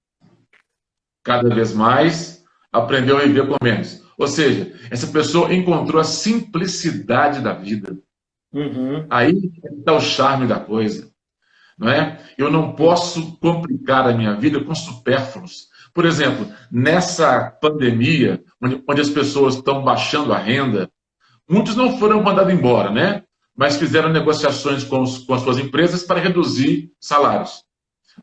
Cada vez mais aprendeu a viver com menos. Ou seja, essa pessoa encontrou a simplicidade da vida. Uhum, Aí está o charme da coisa, não é? Eu não posso complicar a minha vida com supérfluos. Por exemplo, nessa pandemia, onde as pessoas estão baixando a renda, muitos não foram mandados embora, né? Mas fizeram negociações com as suas empresas para reduzir salários.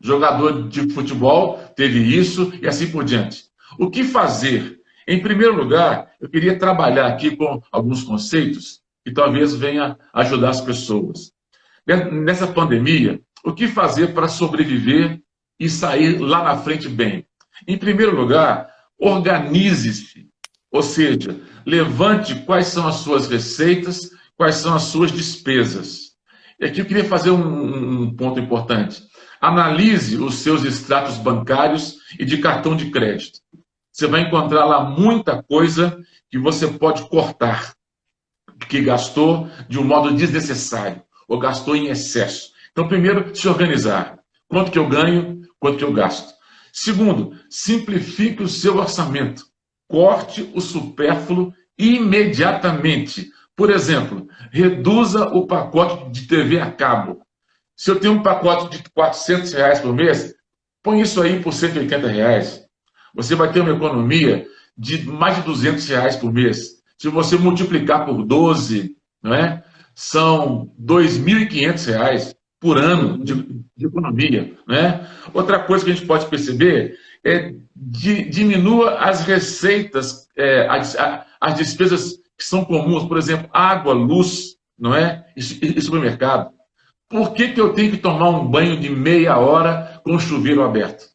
Jogador de futebol teve isso e assim por diante. O que fazer? Em primeiro lugar, eu queria trabalhar aqui com alguns conceitos que talvez venha ajudar as pessoas. Nessa pandemia, o que fazer para sobreviver e sair lá na frente bem? Em primeiro lugar, organize-se, ou seja, levante quais são as suas receitas, quais são as suas despesas. E aqui eu queria fazer um ponto importante. Analise os seus extratos bancários e de cartão de crédito. Você vai encontrar lá muita coisa que você pode cortar, que gastou de um modo desnecessário ou gastou em excesso. Então, primeiro, se organizar. Quanto que eu ganho, quanto que eu gasto. Segundo, simplifique o seu orçamento. Corte o supérfluo imediatamente. Por exemplo, reduza o pacote de TV a cabo. Se eu tenho um pacote de R$ 400 por mês, põe isso aí por R$ 180. Você vai ter uma economia de mais de R$ 200 por mês. Se você multiplicar por 12, não é? São R$ 2.500 por ano uhum, de economia. Né? Outra coisa que a gente pode perceber é diminua as receitas, as despesas que são comuns, por exemplo, água, luz, não é? E supermercado. Por que eu tenho que tomar um banho de meia hora com o chuveiro aberto?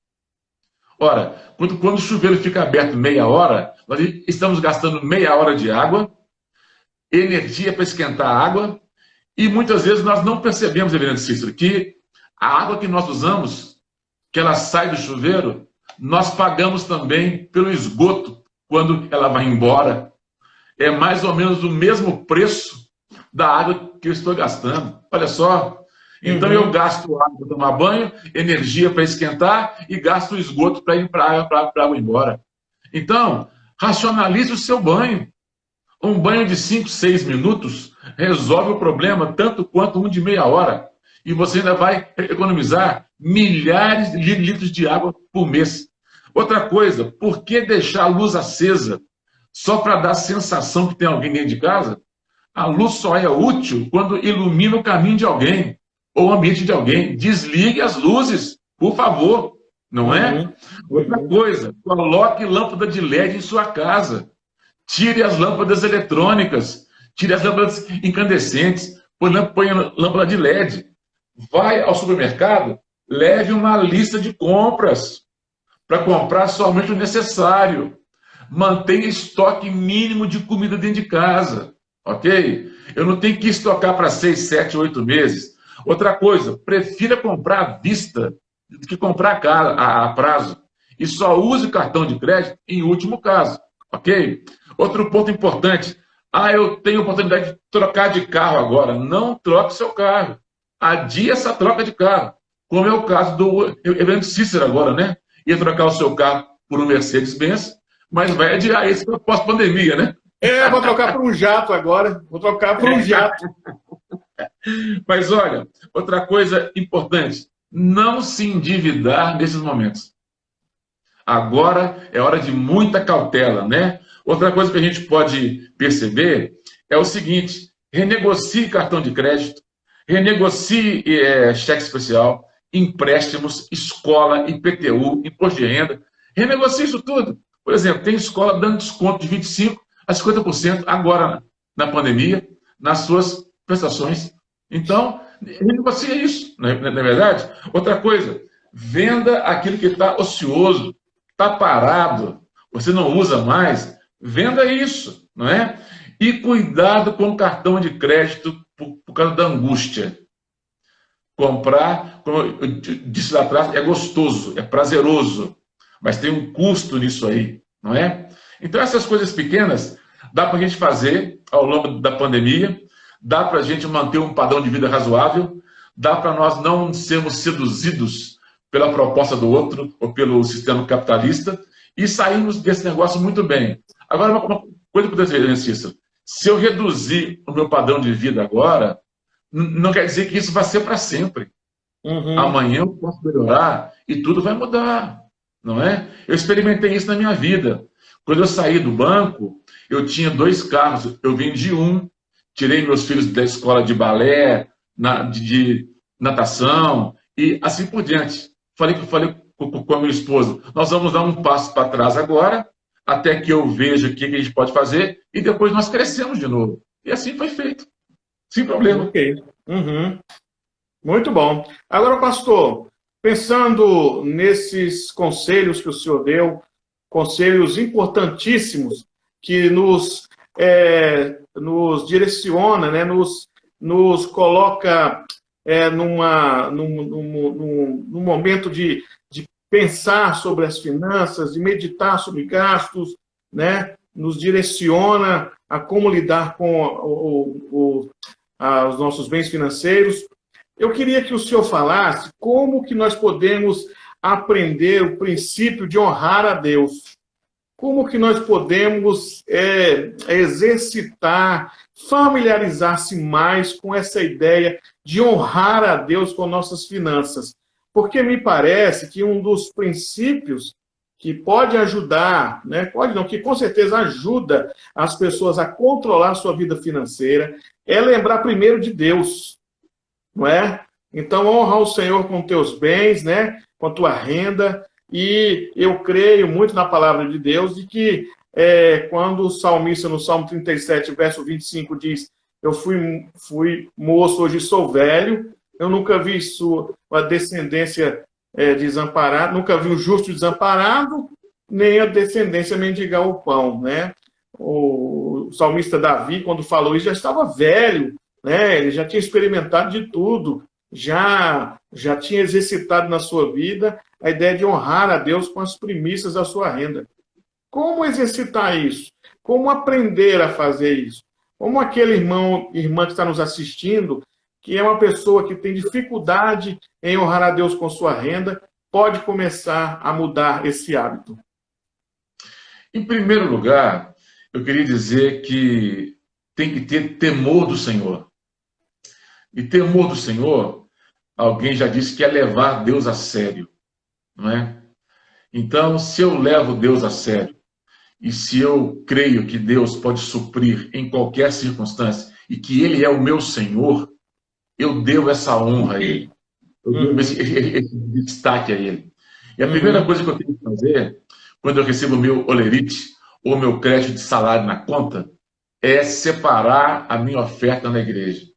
Ora, quando o chuveiro fica aberto meia hora, nós estamos gastando meia hora de água, energia para esquentar a água, e muitas vezes nós não percebemos, Reverendo Cícero, que a água que nós usamos, que ela sai do chuveiro, nós pagamos também pelo esgoto quando ela vai embora. É mais ou menos o mesmo preço da água que eu estou gastando. Olha só. Então eu gasto água para tomar banho, energia para esquentar e gasto o esgoto para ir para a água embora. Então, racionalize o seu banho. Um banho de 5, 6 minutos resolve o problema tanto quanto um de meia hora. E você ainda vai economizar milhares de litros de água por mês. Outra coisa, por que deixar a luz acesa só para dar a sensação que tem alguém dentro de casa? A luz só é útil quando ilumina o caminho de alguém ou o ambiente de alguém. Desligue as luzes, por favor, não é? Outra coisa, coloque lâmpada de LED em sua casa. Tire as lâmpadas eletrônicas, tire as lâmpadas incandescentes, põe lâmpada de LED. Vai ao supermercado, leve uma lista de compras para comprar somente o necessário. Mantenha estoque mínimo de comida dentro de casa, ok? Eu não tenho que estocar para 6, 7, 8 meses. Outra coisa, prefira comprar à vista do que comprar a prazo. E só use o cartão de crédito em último caso, ok? Outro ponto importante. Eu tenho oportunidade de trocar de carro agora. Não troque seu carro. Adie essa troca de carro. Como é o caso do Evandro Cícero agora, né? Ia trocar o seu carro por um Mercedes-Benz, mas vai adiar isso para pós-pandemia, né? Vou trocar por um jato agora. Vou trocar por um jato. Mas olha, outra coisa importante. Não se endividar nesses momentos. Agora é hora de muita cautela, né? Outra coisa que a gente pode perceber é o seguinte: renegocie cartão de crédito, renegocie cheque especial, empréstimos, escola, IPTU, imposto de renda. Renegocie isso tudo. Por exemplo, tem escola dando desconto de 25% a 50% agora na pandemia, nas suas prestações. Então, renegocie isso, não é verdade? Outra coisa, venda aquilo que está ocioso, está parado, você não usa mais, venda isso, não é? E cuidado com o cartão de crédito por causa da angústia. Comprar, como eu disse lá atrás, é gostoso, é prazeroso, mas tem um custo nisso aí, não é? Então, essas coisas pequenas dá para a gente fazer ao longo da pandemia, dá para a gente manter um padrão de vida razoável, dá para nós não sermos seduzidos pela proposta do outro ou pelo sistema capitalista e sairmos desse negócio muito bem. Agora, uma coisa que eu dizer, Cícero, se eu reduzir o meu padrão de vida agora, não quer dizer que isso vai ser para sempre. Amanhã eu posso melhorar e tudo vai mudar, não é? Eu experimentei isso na minha vida. Quando eu saí do banco, eu tinha 2 carros, eu vendi um, tirei meus filhos da escola de balé, de natação e assim por diante. Falei com a minha esposa, nós vamos dar um passo para trás agora, até que eu veja o que a gente pode fazer, e depois nós crescemos de novo. E assim foi feito, sem problema. Ok. Muito bom. Agora, pastor, pensando nesses conselhos que o senhor deu, conselhos importantíssimos que nos direciona, né, nos coloca num momento de pensar sobre as finanças, de meditar sobre gastos, né, nos direciona a como lidar com os nossos bens financeiros. Eu queria que o senhor falasse como que nós podemos aprender o princípio de honrar a Deus. Como que nós podemos exercitar, familiarizar-se mais com essa ideia de honrar a Deus com nossas finanças? Porque me parece que um dos princípios que pode ajudar, né? Pode não, que com certeza ajuda as pessoas a controlar a sua vida financeira, é lembrar primeiro de Deus, não é? Então, honra o Senhor com teus bens, né? Com a tua renda. E eu creio muito na palavra de Deus de que quando o salmista, no Salmo 37, verso 25, diz: eu fui moço, hoje sou velho, eu nunca vi a descendência desamparada, nunca vi um justo desamparado, nem a descendência mendigar o pão, né? O salmista Davi, quando falou isso, já estava velho, né? Ele já tinha experimentado de tudo, já tinha exercitado na sua vida a ideia de honrar a Deus com as primícias da sua renda. Como exercitar isso? Como aprender a fazer isso? Como aquele irmã que está nos assistindo, que é uma pessoa que tem dificuldade em honrar a Deus com sua renda, pode começar a mudar esse hábito? Em primeiro lugar, eu queria dizer que tem que ter temor do Senhor. E temor do Senhor, alguém já disse que é levar Deus a sério, não é? Então, se eu levo Deus a sério, e se eu creio que Deus pode suprir em qualquer circunstância, e que Ele é o meu Senhor, eu devo essa honra a Ele. Eu devo esse destaque a Ele. E a primeira coisa que eu tenho que fazer, quando eu recebo o meu olerite, ou meu crédito de salário na conta, é separar a minha oferta na igreja.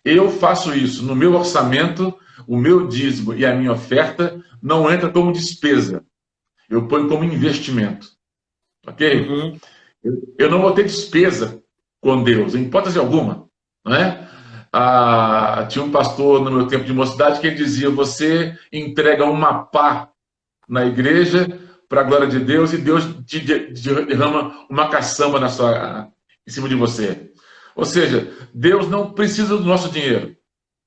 Eu faço isso no meu orçamento, o meu dízimo e a minha oferta não entra como despesa. Eu ponho como investimento. Ok? Eu não vou ter despesa com Deus, em hipótese alguma. Não é? Tinha um pastor no meu tempo de mocidade que ele dizia: você entrega uma pá na igreja para a glória de Deus e Deus te derrama uma caçamba em cima de você. Ou seja, Deus não precisa do nosso dinheiro,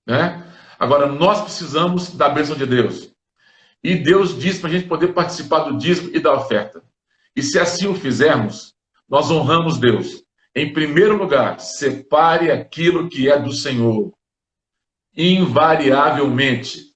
né? Agora, nós precisamos da bênção de Deus. E Deus diz para a gente poder participar do dízimo e da oferta. E se assim o fizermos, nós honramos Deus. Em primeiro lugar, separe aquilo que é do Senhor. Invariavelmente.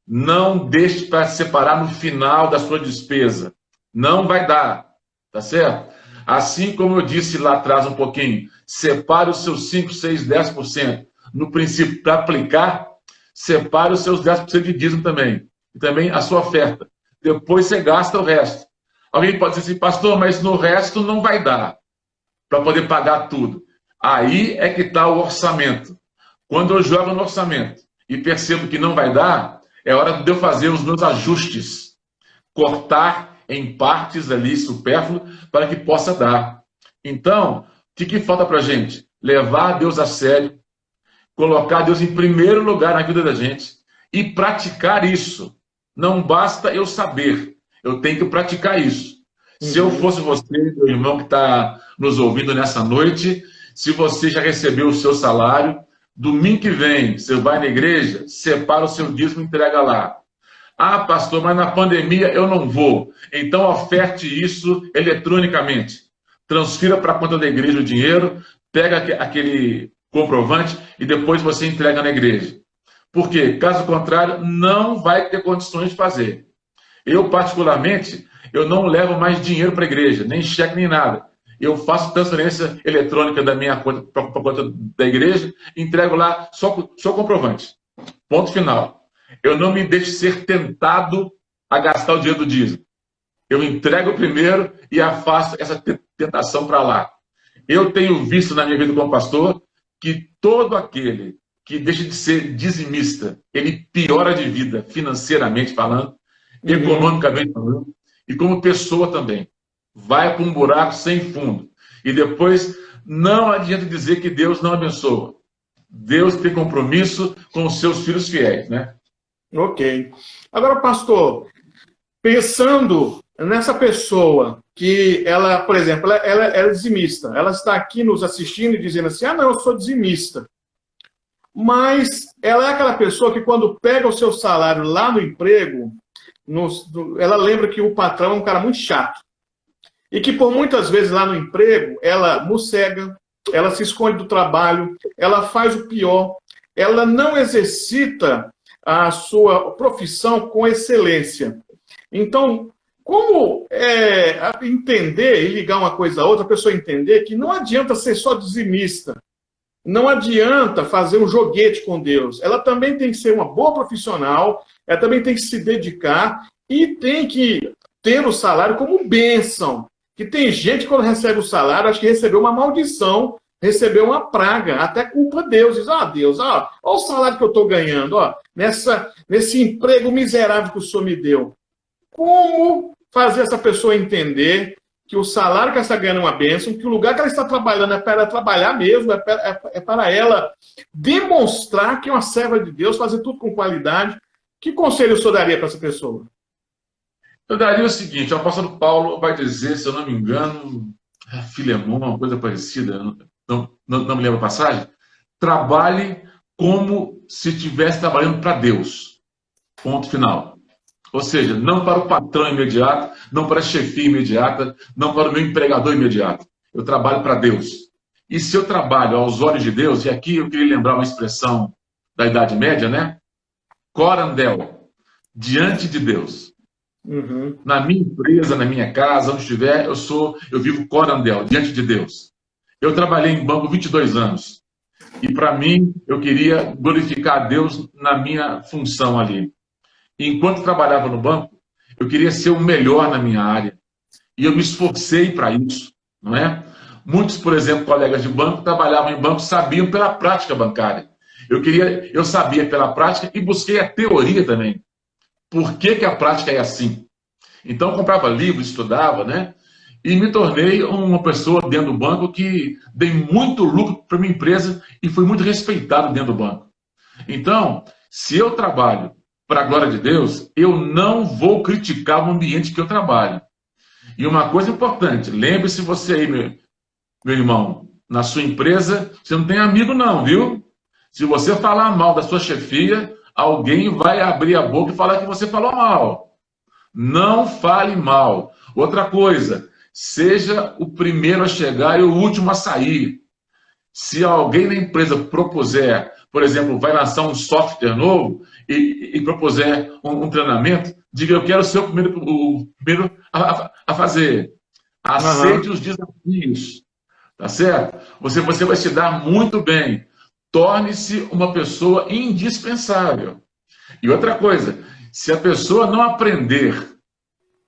Não deixe para separar no final da sua despesa. Não vai dar. Tá certo? Assim como eu disse lá atrás um pouquinho, separe os seus 5, 6, 10%. No princípio, para aplicar, separe os seus 10% de dízimo também. E também a sua oferta. Depois você gasta o resto. Alguém pode dizer assim: pastor, mas no resto não vai dar para poder pagar tudo. Aí é que está o orçamento. Quando eu jogo no orçamento e percebo que não vai dar, é hora de eu fazer os meus ajustes. Cortar em partes ali supérfluo para que possa dar. Então, o que falta para a gente? Levar Deus a sério, colocar Deus em primeiro lugar na vida da gente e praticar isso. Não basta eu saber, eu tenho que praticar isso. Se eu fosse você, meu irmão que está nos ouvindo nessa noite, se você já recebeu o seu salário, domingo que vem você vai na igreja, separa o seu dízimo e entrega lá. Ah, pastor, mas na pandemia eu não vou. Então oferte isso eletronicamente. Transfira para a conta da igreja o dinheiro, pega aquele comprovante e depois você entrega na igreja. Por quê? Caso contrário, não vai ter condições de fazer. Eu, particularmente, eu não levo mais dinheiro para a igreja, nem cheque, nem nada. Eu faço transferência eletrônica da minha conta para a conta da igreja, entrego lá só comprovante. Ponto final. Eu não me deixo ser tentado a gastar o dinheiro do dízimo. Eu entrego primeiro e afasto essa tentação para lá. Eu tenho visto na minha vida como pastor que todo aquele que deixa de ser dizimista, ele piora de vida, financeiramente falando, economicamente falando, e como pessoa também. Vai para um buraco sem fundo. E depois não adianta dizer que Deus não abençoa. Deus tem compromisso com os seus filhos fiéis, né? Ok. Agora, pastor, pensando nessa pessoa que ela, por exemplo, ela é dizimista, ela está aqui nos assistindo e dizendo assim: ah, não, eu sou dizimista. Mas ela é aquela pessoa que quando pega o seu salário lá no emprego, ela lembra que o patrão é um cara muito chato. E que por muitas vezes lá no emprego, ela mossega, ela se esconde do trabalho, ela faz o pior, ela não exercita a sua profissão com excelência. Então, como entender e ligar uma coisa a outra, a pessoa entender que não adianta ser só dizimista, não adianta fazer um joguete com Deus. Ela também tem que ser uma boa profissional, ela também tem que se dedicar e tem que ter o salário como bênção. Que tem gente que quando recebe o salário, acho que recebeu uma maldição, recebeu uma praga, até culpa Deus. Diz: ah, Deus, olha o salário que eu estou ganhando, ó, nesse emprego miserável que o Senhor me deu. Como fazer essa pessoa entender que o salário que ela está ganhando é uma bênção, que o lugar que ela está trabalhando é para ela trabalhar mesmo, é para ela demonstrar que é uma serva de Deus, fazer tudo com qualidade? Que conselho o senhor daria para essa pessoa? Eu daria o seguinte: o apóstolo Paulo vai dizer, se eu não me engano, Filemão, uma coisa parecida, não me lembro a passagem, trabalhe como se estivesse trabalhando para Deus. Ponto final. Ou seja, não para o patrão imediato, não para a chefia imediata, não para o meu empregador imediato. Eu trabalho para Deus. E se eu trabalho aos olhos de Deus, e aqui eu queria lembrar uma expressão da Idade Média, né? Corandel, diante de Deus. Uhum. Na minha empresa, na minha casa, onde estiver, eu vivo corandel, diante de Deus. Eu trabalhei em banco 22 anos. E para mim, eu queria glorificar a Deus na minha função ali. E enquanto trabalhava no banco, eu queria ser o melhor na minha área. E eu me esforcei para isso, não é? Muitos, por exemplo, colegas de banco, trabalhavam em banco, sabiam pela prática bancária. Eu sabia pela prática e busquei a teoria também. Por que a prática é assim? Então, eu comprava livros, estudava, né? E me tornei uma pessoa dentro do banco que dei muito lucro para minha empresa e fui muito respeitado dentro do banco. Então, se eu trabalho para a glória de Deus, eu não vou criticar o ambiente que eu trabalho. E uma coisa importante, lembre-se você aí, meu irmão, na sua empresa, você não tem amigo não, viu? Se você falar mal da sua chefia, alguém vai abrir a boca e falar que você falou mal. Não fale mal. Outra coisa, seja o primeiro a chegar e o último a sair. Se alguém na empresa propuser, por exemplo, vai lançar um software novo e propuser um treinamento, diga, eu quero ser o primeiro a fazer. Aceite os desafios, tá certo? Você vai se dar muito bem. Torne-se uma pessoa indispensável. E outra coisa, se a pessoa não aprender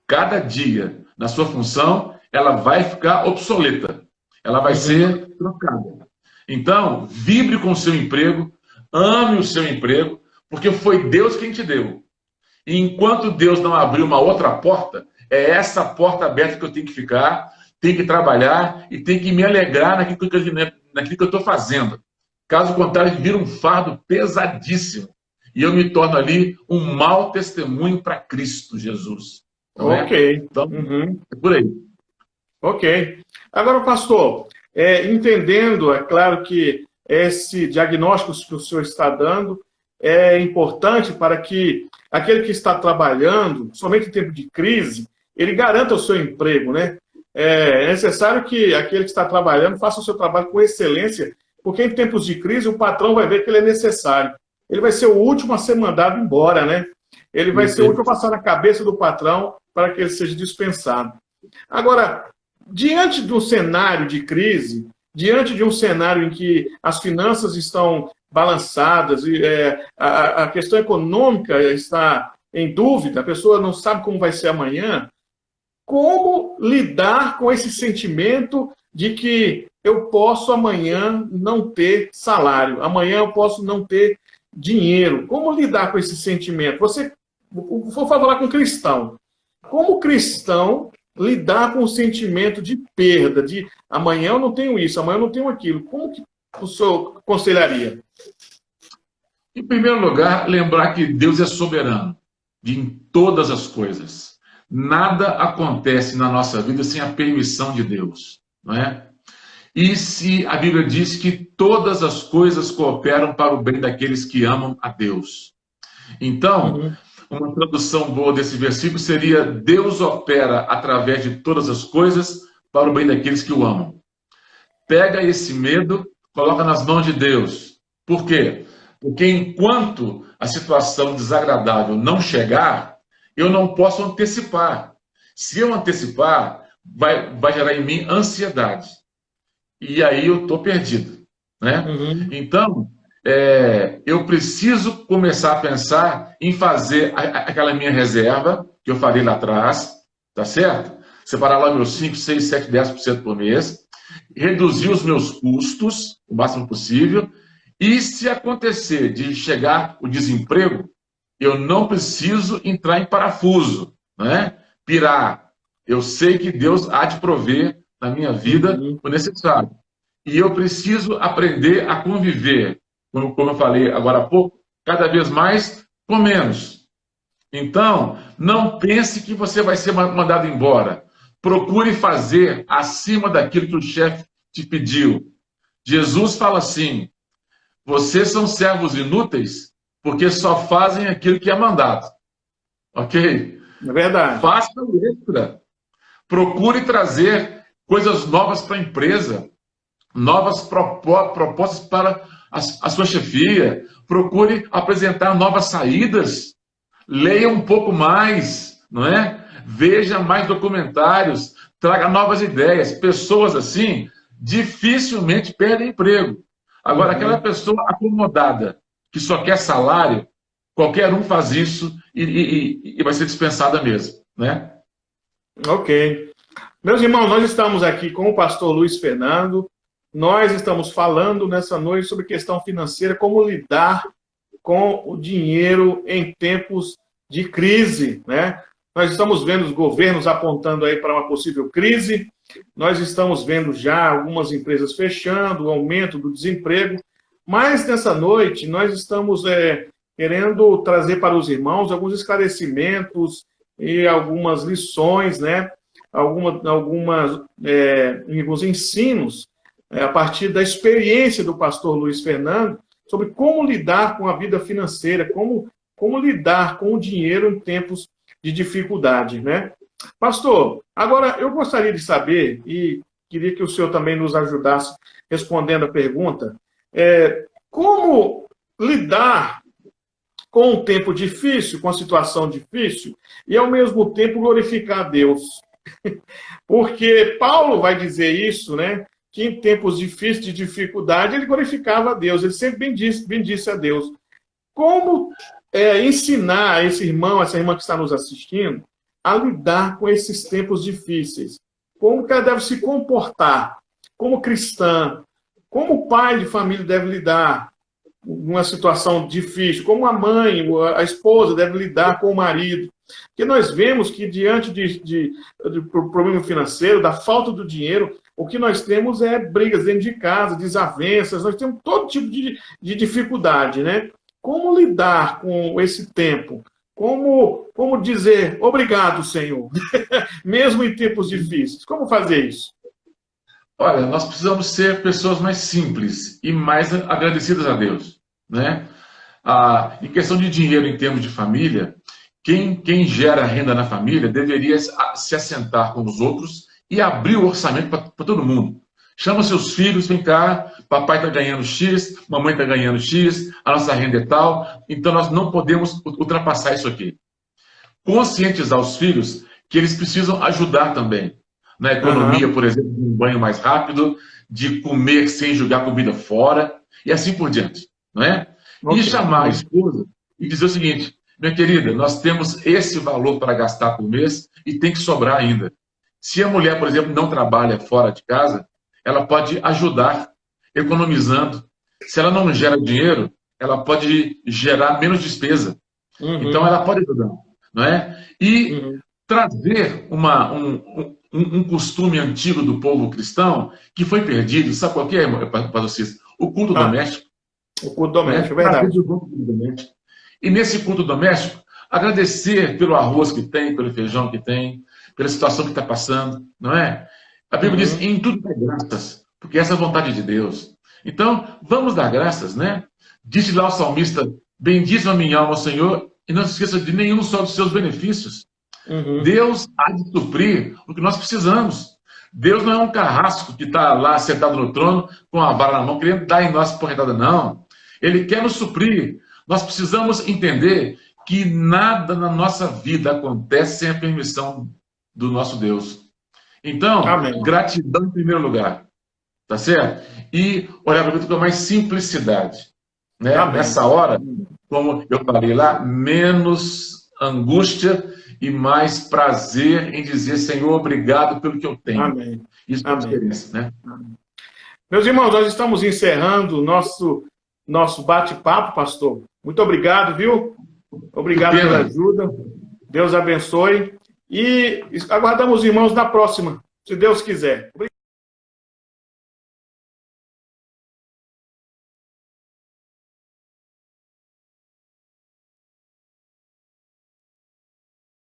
cada dia na sua função, ela vai ficar obsoleta. Ela vai ser trocada. Então, vibre com o seu emprego, ame o seu emprego, porque foi Deus quem te deu. E enquanto Deus não abrir uma outra porta, é essa porta aberta que eu tenho que ficar, tenho que trabalhar e tenho que me alegrar naquilo que eu estou fazendo. Caso contrário, vira um fardo pesadíssimo. E eu me torno ali um mau testemunho para Cristo Jesus. Ok. Então, é por aí. Ok. Agora, pastor, entendendo, é claro que esse diagnóstico que o senhor está dando é importante para que aquele que está trabalhando, somente em tempo de crise, ele garanta o seu emprego, né? É necessário que aquele que está trabalhando faça o seu trabalho com excelência, porque em tempos de crise o patrão vai ver que ele é necessário. Ele vai ser o último a ser mandado embora, né? Ele vai ser o último a passar na cabeça do patrão para que ele seja dispensado. Agora, diante de um cenário de crise, diante de um cenário em que as finanças estão balançadas, e a questão econômica está em dúvida, a pessoa não sabe como vai ser amanhã, como lidar com esse sentimento de que eu posso amanhã não ter salário, amanhã eu posso não ter dinheiro? Como lidar com esse sentimento? Vou falar com cristão. Como cristão lidar com o sentimento de perda, de amanhã eu não tenho isso, amanhã eu não tenho aquilo? Como que o senhor aconselharia? Em primeiro lugar, lembrar que Deus é soberano em todas as coisas. Nada acontece na nossa vida sem a permissão de Deus, não é? E se a Bíblia diz que todas as coisas cooperam para o bem daqueles que amam a Deus. Então, uma tradução boa desse versículo seria: Deus opera através de todas as coisas para o bem daqueles que o amam. Pega esse medo, coloca nas mãos de Deus. Por quê? Porque enquanto a situação desagradável não chegar, eu não posso antecipar. Se eu antecipar, vai gerar em mim ansiedade. E aí eu estou perdido, né? Então, eu preciso começar a pensar em fazer aquela minha reserva, que eu falei lá atrás, tá certo? Separar lá meus 5, 6, 7, 10% por mês, reduzir os meus custos o máximo possível, e se acontecer de chegar o desemprego, eu não preciso entrar em parafuso, né? Pirar. Eu sei que Deus há de prover na minha vida o necessário. E eu preciso aprender a conviver, como eu falei agora há pouco, cada vez mais com menos. Então, não pense que você vai ser mandado embora. Procure fazer acima daquilo que o chefe te pediu. Jesus fala assim: vocês são servos inúteis porque só fazem aquilo que é mandado. Ok? É verdade. Faça o extra. Procure trazer coisas novas para a empresa, novas propostas para a sua chefia. Procure apresentar novas saídas. Leia um pouco mais, não é? Veja mais documentários, traga novas ideias. Pessoas assim dificilmente perdem emprego. Agora, aquela pessoa acomodada, que só quer salário, qualquer um faz isso e vai ser dispensada mesmo, né? Ok. Meus irmãos, nós estamos aqui com o pastor Luiz Fernando. Nós estamos falando nessa noite sobre questão financeira, como lidar com o dinheiro em tempos de crise, né? Nós estamos vendo os governos apontando aí para uma possível crise. Nós estamos vendo já algumas empresas fechando, o aumento do desemprego. Mas nessa noite nós estamos querendo trazer para os irmãos alguns esclarecimentos e algumas lições, né? Alguns ensinos a partir da experiência do pastor Luiz Fernando sobre como lidar com a vida financeira, como lidar com o dinheiro em tempos de dificuldade, né? Pastor, agora eu gostaria de saber, e queria que o senhor também nos ajudasse respondendo a pergunta, como lidar com um tempo difícil, com a situação difícil, e ao mesmo tempo glorificar a Deus. Porque Paulo vai dizer isso, né? Que em tempos difíceis, de dificuldade, ele glorificava a Deus, ele sempre bendisse a Deus. Como ensinar esse irmão, essa irmã que está nos assistindo, a lidar com esses tempos difíceis? Como que ela deve se comportar como cristã? Como o pai de família deve lidar numa situação difícil? Como a mãe, a esposa deve lidar com o marido? Porque nós vemos que diante do problema financeiro, da falta do dinheiro, o que nós temos é brigas dentro de casa, desavenças, nós temos todo tipo de dificuldade, né? Como lidar com esse tempo? Como dizer obrigado, Senhor, mesmo em tempos difíceis? Como fazer isso? Olha, nós precisamos ser pessoas mais simples e mais agradecidas a Deus, né? Em questão de dinheiro em termos de família, quem gera renda na família deveria se assentar com os outros e abrir o orçamento para todo mundo. Chama seus filhos, vem cá, papai está ganhando X, mamãe está ganhando X, a nossa renda é tal, então nós não podemos ultrapassar isso aqui. Conscientizar os filhos que eles precisam ajudar também. Na economia, por exemplo, de um banho mais rápido, de comer sem jogar comida fora, e assim por diante. Não é? E chamar a esposa e dizer o seguinte: minha querida, nós temos esse valor para gastar por mês e tem que sobrar ainda. Se a mulher, por exemplo, não trabalha fora de casa, ela pode ajudar economizando. Se ela não gera dinheiro, ela pode gerar menos despesa. Então, ela pode ajudar. Não é? E trazer um costume antigo do povo cristão que foi perdido. Sabe qual que é, Pastor Cícero? O culto doméstico. O culto doméstico, é verdade. E nesse culto doméstico, agradecer pelo arroz que tem, pelo feijão que tem, pela situação que está passando, não é? A Bíblia diz, em tudo dá graças, porque essa é a vontade de Deus. Então, vamos dar graças, né? Diz lá o salmista, bendize a minha alma, Senhor, e não se esqueça de nenhum só dos seus benefícios. Deus há de suprir o que nós precisamos. Deus não é um carrasco que está lá sentado no trono, com a vara na mão, querendo dar em nós porretada, não. Ele quer nos suprir. Nós precisamos entender que nada na nossa vida acontece sem a permissão do nosso Deus. Então, Amém. Gratidão em primeiro lugar. Tá certo? E olhar para a vida com mais simplicidade. Né? Nessa hora, como eu falei lá, menos angústia e mais prazer em dizer, Senhor, obrigado pelo que eu tenho. Amém. Isso é a diferença, né? Amém. Meus irmãos, nós estamos encerrando o nosso bate-papo, pastor. Muito obrigado, viu? Obrigado pela ajuda. Deus abençoe. E aguardamos os irmãos na próxima, se Deus quiser.